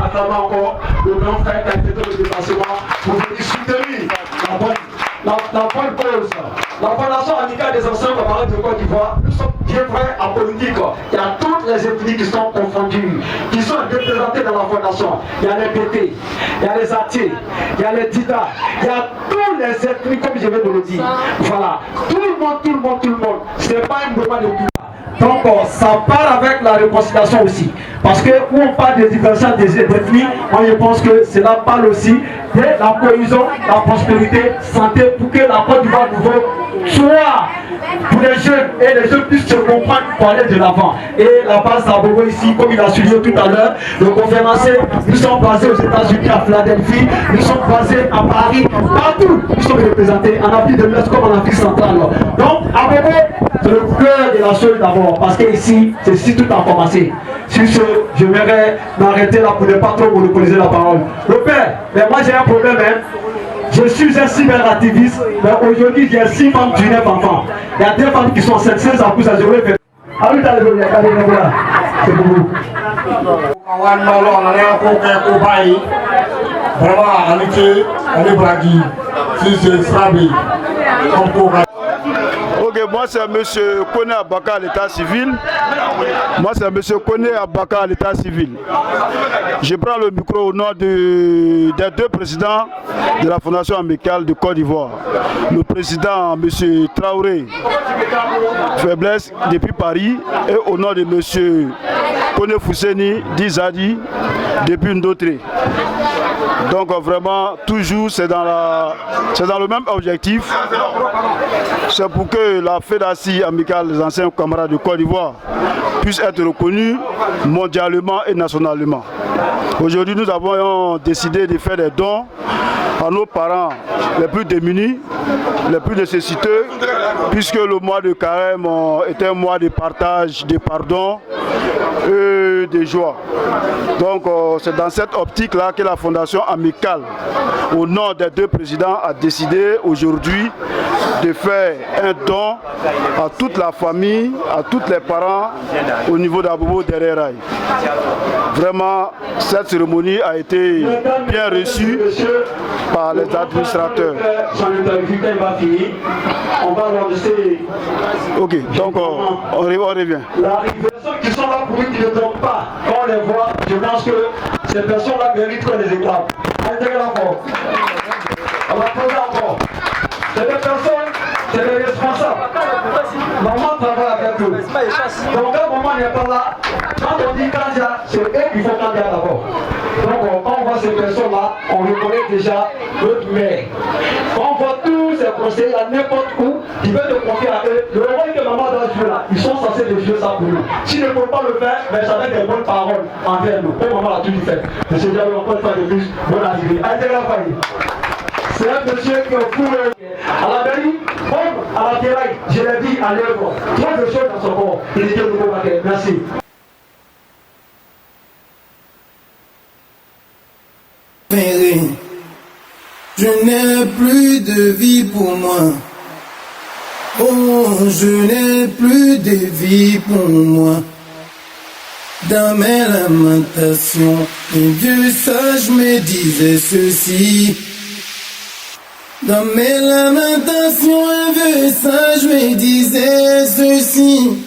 acclamer encore le grand frère qui a effectué le déplacement pour venir soutenir la bonne cause. La Fondation Amicale des anciens camarades de Côte d'Ivoire, nous sommes bien prêts en politique. Il y a toutes les ethnies qui sont confondues, qui sont représentées dans la Fondation. Il y a les PT, il y a les Athées, il y a les Dida, il y a tous les ethnies, comme je viens de le dire. Voilà, tout le monde. Ce n'est pas une demande de pouvoir. Donc ça part avec la réconciliation aussi. Parce que où on parle des divergences des ethnies, moi je pense que cela parle aussi de la cohésion, la prospérité, santé, pour que la Côte d'Ivoire nouveau soit pour les jeunes et les jeunes puissent se comprendre pour aller de l'avant. Et la base d'Abobo ici, comme il a souligné tout à l'heure, le conférencier, nous sommes basés aux États-Unis, à Philadelphie, nous sommes basés à Paris, partout nous sommes représentés en Afrique de l'Ouest comme en Afrique centrale. Donc Abobo, c'est le cœur de la chose d'abord, parce que ici, c'est ici tout a commencé. Sur ce, je vais m'arrêter là pour ne pas trop monopoliser la parole. Le père, mais moi j'ai un problème, hein. Je suis un cyberactiviste, mais aujourd'hui j'ai 6 femmes du 9 enfants. Il y a 2 femmes qui sont enceintes, 16 ans, ça je vais faire. Ah oui, c'est pour vous. vraiment amitié, allez Bragi, si c'est Srabi, Ok, moi c'est M. Kone Abaka à l'état civil. Moi c'est M. Kone Abaka à l'état civil. Je prends le micro au nom des deux présidents de la Fondation amicale de Côte d'Ivoire. Le président M. Traoré Faiblesse depuis Paris et au nom de M. Kone Fousseni Dizadi depuis Ndotré. Donc vraiment, toujours c'est dans le même objectif. C'est pour que la Fédération amicale des anciens camarades de Côte d'Ivoire puisse être reconnue mondialement et nationalement. Aujourd'hui, nous avons décidé de faire des dons à nos parents les plus démunis, les plus nécessiteux, puisque le mois de carême est un mois de partage, de pardon et de joie. Donc c'est dans cette optique-là que la Fondation amicale, au nom des deux présidents, a décidé aujourd'hui de faire un don à toute la famille, à tous les parents au niveau d'Abobo Dereraï. Vraiment, cette cérémonie a été bien reçue par les administrateurs. Ok, donc on revient. Les personnes qui sont là pour qui ne tombent pas, quand on les voit, je pense que ces personnes-là méritent qu'on les éclate. Intégrez encore. On va poser encore. C'est des personnes, c'est des responsables. Maman travaille avec eux. Donc quand maman n'est pas là, quand on dit candidat, c'est eux qui font candidat d'abord. Donc quand on voit ces personnes-là, on reconnaît déjà notre mère. Quand on voit tous ces conseillers à n'importe où, qui veulent te confier à eux, le rôle que maman doit jouer là, ils sont censés jouer ça pour nous. S'ils ne peuvent pas le faire, mais ça va être des bonnes paroles envers nous. Comme maman l'a tout fait. Monsieur Diallo, encore une fois de plus, bonne arrivée. Allez, la famille. C'est un monsieur qui est pour à la mairie, comme à la terraille, je l'ai dit à l'œuvre. Trop de choses dans son corps. Il était au nouveau maquet. Merci. Je n'ai plus de vie pour moi. Oh, je n'ai plus de vie pour moi. Dans mes lamentations, un vieux sage me disait ceci. Dans mes lamentations, un vieux sage me disait ceci.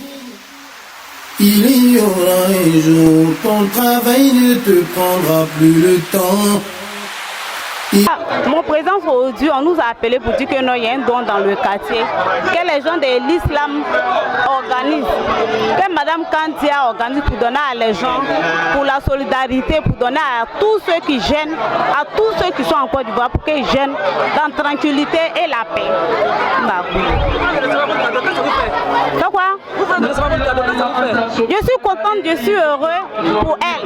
Il y aura un jour, ton travail ne te prendra plus le temps. Mon présence aujourd'hui, on nous a appelé pour dire que non, il y a un don dans le quartier, que les gens de l'islam organisent, que Madame Kandia organise pour donner à les gens, pour la solidarité, pour donner à tous ceux qui gênent, à tous ceux qui sont en Côte d'Ivoire, pour qu'ils gênent dans la tranquillité et la paix. C'est quoi? Je suis contente, je suis heureux pour elle.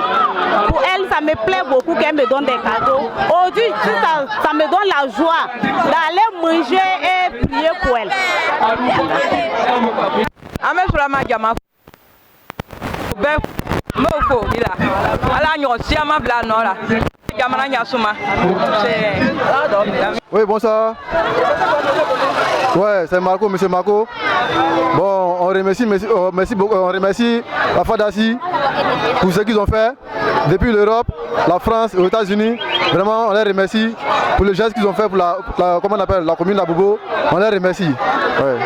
Pour elle, ça me plaît beaucoup qu'elle me donne des cadeaux. Aujourd'hui, ça me donne la joie d'aller manger et prier pour elle. Oui, bonsoir. Ouais, c'est Marco, monsieur Marco. Bon, on remercie, merci beaucoup, on remercie la FADACI pour ce qu'ils ont fait depuis l'Europe, la France et les États-Unis. Vraiment, on les remercie pour le geste qu'ils ont fait pour comment on appelle, la commune d'Abobo. On les remercie. Ouais.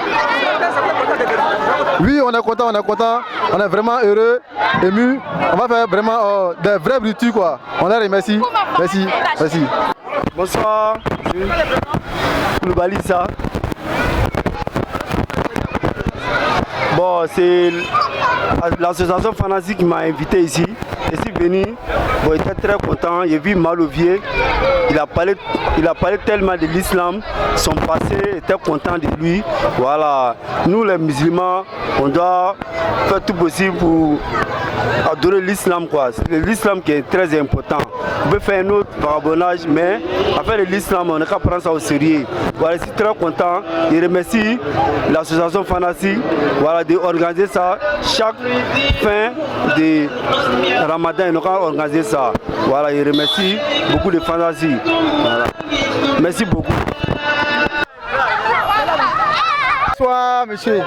Oui, on est content, on est vraiment heureux, ému. On va faire vraiment des vrais brutus quoi. On les remercie. Merci, merci. Bonsoir, Koulibalissa. Bon, c'est l'association Fanasi qui m'a invité ici. Je suis venu, bon, il était très content. J'ai vu Malovier, il a parlé tellement de l'islam, son passé était content de lui. Voilà, nous les musulmans, on doit faire tout possible pour adorer l'islam quoi. C'est l'islam qui est très important. On peut faire un autre parabonnage, mais affaire de l'islam, on n'a qu'à prendre ça au sérieux. Voilà, je suis très content. Je remercie l'association Fanasi, voilà, d'organiser ça chaque fin de Ramadan. Ils ont organisé ça. Voilà, je remercie beaucoup de Fanasi. Voilà. Merci beaucoup. Bonsoir, monsieur.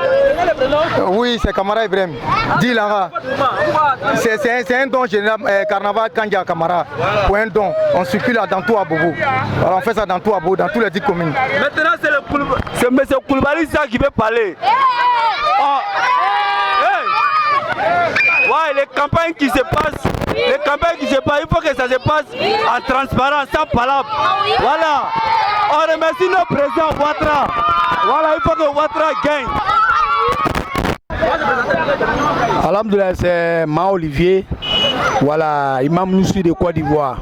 Oui, c'est Kamara Ibrahim. Dis Lara. C'est un don général, carnaval Kandia Kamara. Pour un don. On circule dans tout à Bobo. Alors on fait ça dans tout à Bobo, dans tous les 10 communes. Maintenant, c'est M. Koulibaly qui veut parler. Ouais, les campagnes qui se passent, il faut que ça se passe en transparence, sans palabre. Voilà. On remercie nos présidents Ouattara. Voilà, il faut que Ouattara gagne. Alhamdoulilah, c'est Ma Olivier. Voilà, Imam Noussi de Côte d'Ivoire.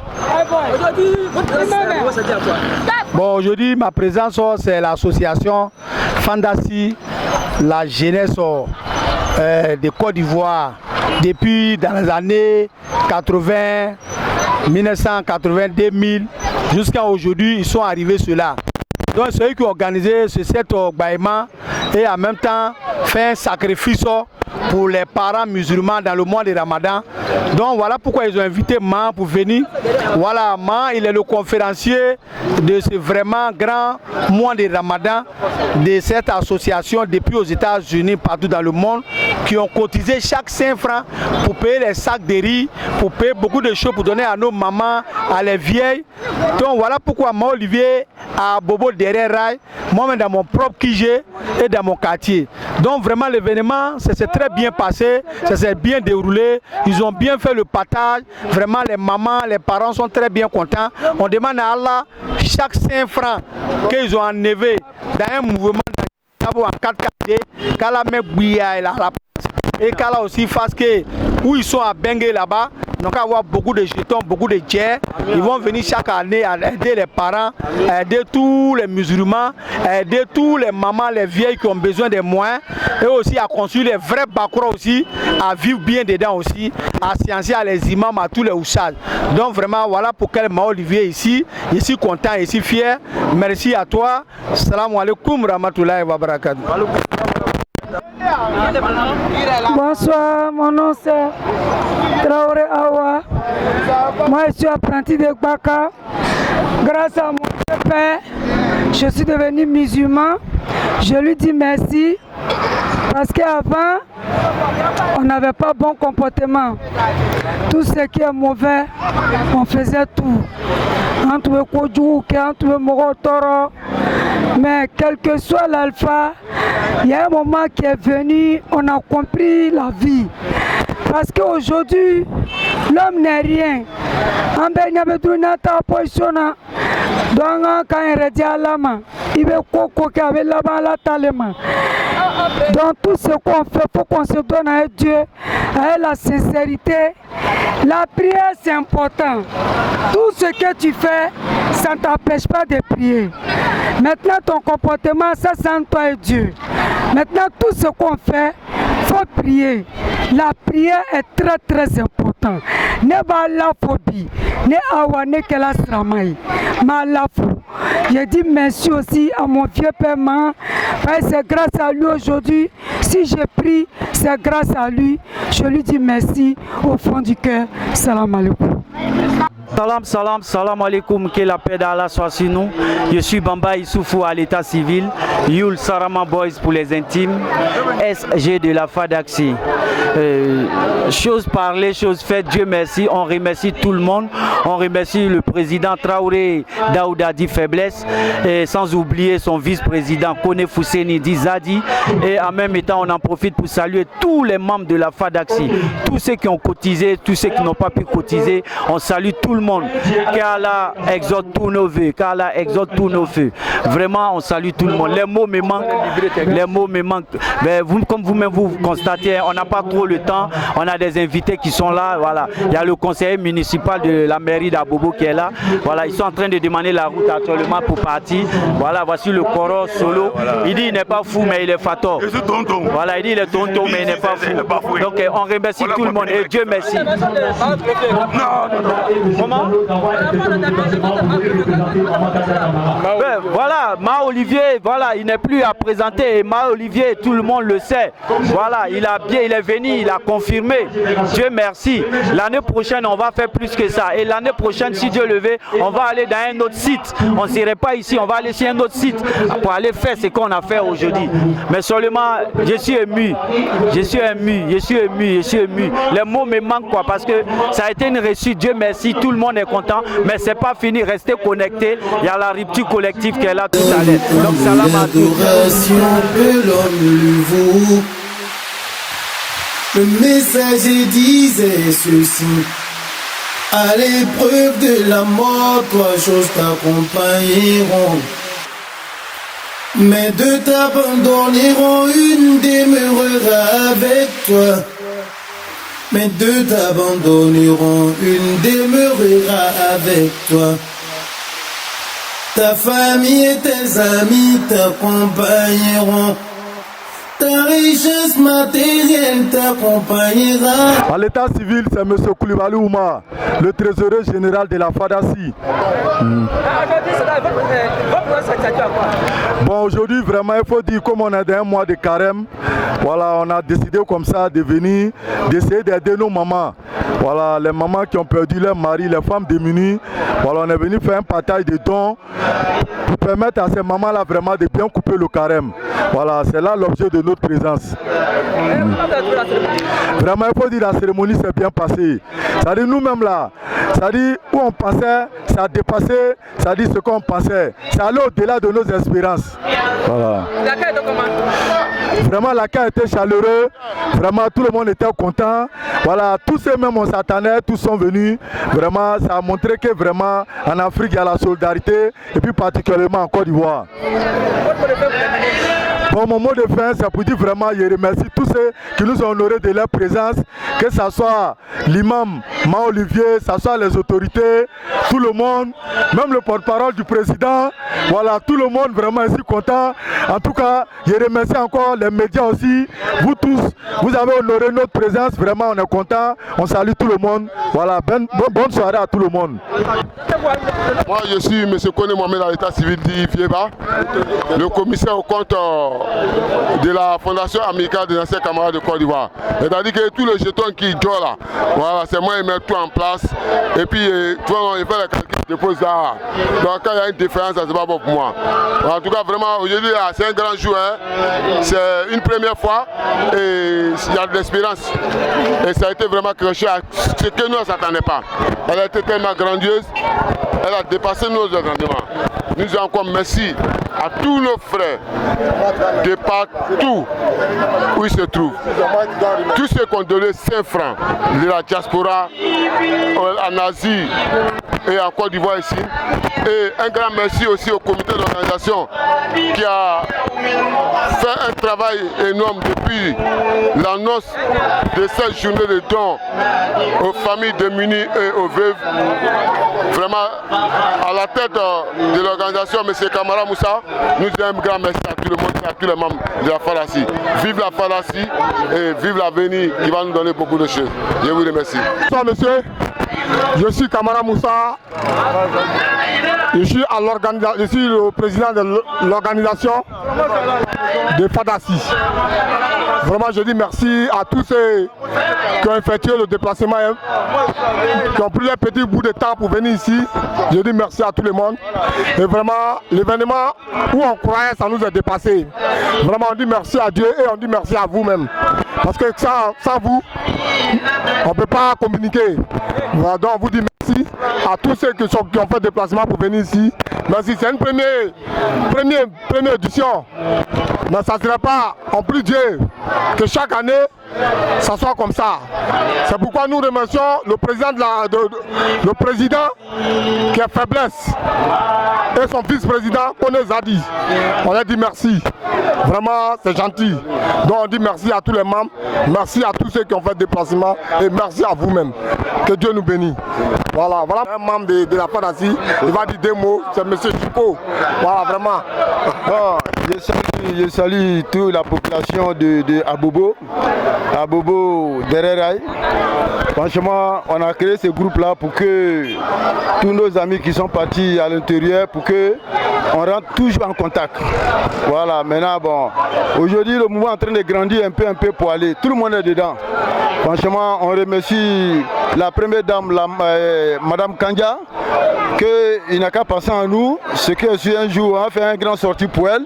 Bon, aujourd'hui, ma présence, c'est l'association Fandasi, la jeunesse de Côte d'Ivoire. Depuis dans les années 80, 1980, 2000, jusqu'à aujourd'hui, ils sont arrivés ceux-là. Donc, c'est eux qui ont organisé ce set Baïma et en même temps fait un sacrifice pour les parents musulmans dans le mois de Ramadan. Donc voilà pourquoi ils ont invité Ma pour venir. Voilà, Ma, il est le conférencier de ce vraiment grand mois de Ramadan de cette association depuis aux États-Unis, partout dans le monde, qui ont cotisé chaque 5 francs pour payer les sacs de riz, pour payer beaucoup de choses pour donner à nos mamans, à les vieilles. Donc voilà pourquoi Ma Olivier à Bobo derrière Rail, moi-même dans mon propre QG et dans mon quartier. Donc vraiment l'événement, ça s'est très bien passé, ça s'est bien déroulé, ils ont bien fait le partage, vraiment les mamans, les parents sont très bien contents. On demande à Allah chaque 5 francs qu'ils ont enlevé dans un mouvement en 4 qu'Allah met Bouya et la place et qu'Allah aussi fasse que où ils sont à Bengue là-bas, donc avoir beaucoup de jetons, beaucoup de tiers. Ils vont venir chaque année à aider les parents, à aider tous les musulmans, à aider tous les mamans, les vieilles qui ont besoin des moyens et aussi à construire les vrais bakras aussi, à vivre bien dedans aussi, à sciencer à les imams, à tous les ouchages. Donc vraiment voilà pourquoi Ma Olivier ici, je suis content, je suis fier. Merci à toi. Salam alaikum rahmatullahi wa barakatuh. Bonsoir, mon nom c'est Traoré Awa. Moi je suis apprenti de Baka. Grâce à mon père, je suis devenu musulman. Je lui dis merci parce qu'avant, on n'avait pas bon comportement. Tout ce qui est mauvais, on faisait tout. Entre Kodjou, entre Morotoro. Mais quel que soit l'alpha, il y a un moment qui est venu, on a compris la vie. Parce qu'aujourd'hui, l'homme n'est rien. Donc quand il est à l'âme, il veut qu'avec la donc tout ce qu'on fait, il faut qu'on se donne à Dieu, à la sincérité. La prière c'est important. Tout ce que tu fais, ça ne t'empêche pas de prier. Maintenant ton comportement, ça c'est entre toi et Dieu. Maintenant tout ce qu'on fait, il faut prier. La prière est très très importante. Ne pas la phobie, ne awane que la sramai, ma la fou. Je dis merci aussi à mon vieux père, c'est grâce à lui aujourd'hui. Si je prie, c'est grâce à lui. Je lui dis merci au fond du cœur. Salam alaikum. Salam alaikum, que la paix d'Allah soit sur nous. Je suis Bamba Issoufou à l'état civil, Yul Sarama Boys pour les intimes, SG de la FADAXI. Chose parlée, chose faite, Dieu merci, on remercie tout le monde, on remercie le président Traoré Daouda dit faiblesse, et sans oublier son vice-président Kone Fousseni Dizadi, et en même temps on en profite pour saluer tous les membres de la FADAXI, tous ceux qui ont cotisé, tous ceux qui n'ont pas pu cotiser, on salue tout le monde, qu'Allah exauce tous nos vœux, qu'Allah exauce tous nos feux. Vraiment, on salue tout le monde. Les mots me manquent, les mots me manquent. Mais vous, comme vous-même vous constatez, on n'a pas trop le temps. On a des invités qui sont là. Voilà, il y a le conseiller municipal de la mairie d'Abobo qui est là. Voilà, ils sont en train de demander la route actuellement pour partir. Voilà, voici le Koro Solo. Il dit il n'est pas fou, mais il est fator. Voilà, il dit il est tonton, mais il n'est pas fou. Donc on remercie tout le monde et Dieu merci. Non. Comment? Voilà, Ma-Olivier, voilà, il n'est plus à présenter. Ma-Olivier, tout le monde le sait. Voilà, il est venu, il a confirmé. Dieu merci. L'année prochaine, on va faire plus que ça. Et l'année prochaine, si Dieu le veut, on va aller dans un autre site. On ne serait pas ici, on va aller sur un autre site pour aller faire ce qu'on a fait aujourd'hui. Mais seulement, je suis ému. Je suis ému, je suis ému, je suis ému. Les mots me manquent quoi, parce que ça a été une réussite. Dieu merci, tout le monde est content. Mais c'est pas fini, restez connectés. Il y a la rupture collective qui est là tout à l'heure. Donc, salam à tous. Que l'homme lui vaut. Le messager disait ceci: à l'épreuve de la mort, trois choses t'accompagneront. Mais deux t'abandonneront, une demeurera avec toi. Mais deux t'abandonneront, une demeurera avec toi. Ta famille et tes amis t'accompagneront. Ta richesse matérielle t'accompagnera. À l'état civil, c'est M. Koulibaly Oumar, le trésorier général de la FADACI. Bon, aujourd'hui, vraiment, il faut dire, comme on a un mois de carême, voilà, on a décidé comme ça de venir, d'essayer d'aider nos mamans. Voilà, les mamans qui ont perdu leur mari, les femmes démunies. Voilà, on est venu faire un partage de dons pour permettre à ces mamans-là vraiment de bien couper le carême. Voilà, c'est là l'objet de notre présence. Vraiment, il faut dire la cérémonie s'est bien passée. C'est-à-dire nous-mêmes là, c'est-à-dire où on passait, ça a dépassé, c'est-à-dire ce qu'on pensait. Ça allait au-delà de nos espérances. Voilà. Vraiment, l'accueil était chaleureux. Vraiment, tout le monde était content. Voilà, tous ceux même on s'attendait, tous sont venus. Vraiment, ça a montré que vraiment en Afrique il y a la solidarité et puis particulièrement en Côte d'Ivoire. Bon, mon mot de fin, c'est pour dire vraiment, je remercie tous ceux qui nous ont honorés de leur présence, que ce soit l'imam Ma-Olivier, que ce soit les autorités, tout le monde, même le porte-parole du président, voilà, tout le monde vraiment ici content. En tout cas, je remercie encore les médias aussi, vous tous, vous avez honoré notre présence, vraiment on est content, on salue tout le monde, voilà, bonne soirée à tout le monde. Moi je suis M. Kone Mohamed à l'état civil d'Ifieba, le commissaire au compte de la Fondation amicale des anciens camarades de Côte d'Ivoire. C'est-à-dire que tous les jetons qui jouent là, voilà, c'est moi qui mets tout en place. Et puis, tu vois, il fait les calculs, je dépose là. Donc quand il y a une différence, ça c'est pas bon pour moi. En tout cas, vraiment, aujourd'hui, c'est un grand jour. Hein. C'est une première fois et il y a de l'espérance. Et ça a été vraiment quelque chose ce que nous ne s'attendait pas. Elle a été tellement grandiose, elle a dépassé nos attendements. Nous disons encore merci à tous nos frères de partout où ils se trouvent. Tous ceux qui ont donné 5 francs de la diaspora en Asie et en Côte d'Ivoire ici. Et un grand merci aussi au comité d'organisation qui a fait un travail énorme depuis l'annonce de cette journée de dons aux familles démunies et aux veuves. Vraiment, à la tête de l'organisation, M. Kamara Moussa, nous disons un grand merci à tout le monde et à tous les membres de la FADACI. Vive la FADACI et vive l'avenir qui va nous donner beaucoup de choses. Je vous remercie. Bonsoir monsieur, je suis Kamara Moussa, je suis le président de l'organisation de FADACI. Vraiment je dis merci à tous ceux qui ont effectué le déplacement, qui ont pris un petit bout de temps pour venir ici. Je dis merci à tout le monde. Et vraiment l'événement où on croyait, ça nous a dépassé. Vraiment on dit merci à Dieu et on dit merci à vous-même. Parce que sans vous, on ne peut pas communiquer. Voilà, donc on vous dit merci à tous ceux qui ont fait le déplacement pour venir ici. Merci, c'est une première édition. Mais ça ne serait pas, en plus Dieu, que chaque année, ça soit comme ça. C'est pourquoi nous remercions le président qui a faiblesse et son vice-président, Kone Zadi. On a dit merci. Vraiment, c'est gentil. Donc on dit merci à tous les membres, merci à tous ceux qui ont fait le déplacement et merci à vous-même. Que Dieu nous bénisse. Voilà, un membre de la FADACI, il va dire 2 mots, c'est M. Chico. Voilà, vraiment. Je salue toute la population de Abobo Dereraï. Franchement, on a créé ce groupe-là pour que tous nos amis qui sont partis à l'intérieur, pour que on rentre toujours en contact. Voilà, maintenant, bon, aujourd'hui, le mouvement est en train de grandir un peu pour aller. Tout le monde est dedans. Franchement, on remercie la première dame, Madame Kandia, qu'il n'a qu'à passer en nous, ce que sur un jour, on a fait un grand sortie pour elle,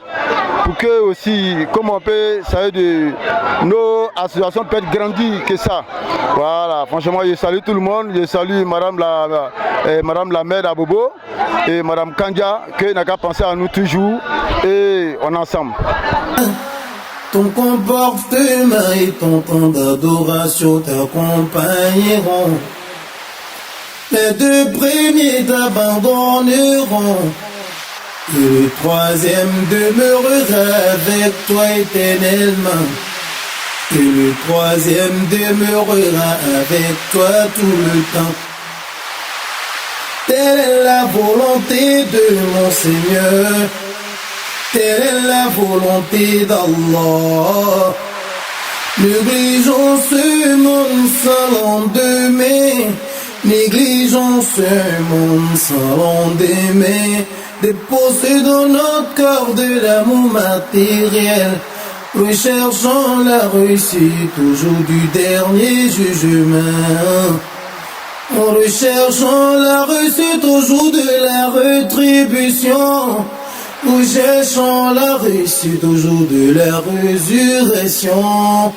pour que aussi, comme on peut, ça veut dire, nos associations peuvent être grandir que ça. Voilà, franchement, je salue tout le monde, je salue Madame la maire d'Abobo et Madame Kandia, qui n'a qu'à penser à nous toujours, et on est ensemble. Ton comportement et ton temps d'adoration t'accompagneront. Les deux premiers t'abandonneront. Et le troisième demeurera avec toi éternellement. Et le troisième demeurera avec toi tout le temps. Telle est la volonté de mon Seigneur. Telle est la volonté d'Allah. Négligeons ce monde sans lendemain. Négligeons ce monde sans lendemain. Déposer dans notre corps de l'amour matériel. Recherchons la réussite au jour du dernier jugement. En recherchant la réussite au jour de la rétribution. Nous cherchons la réussite au jour de la résurrection.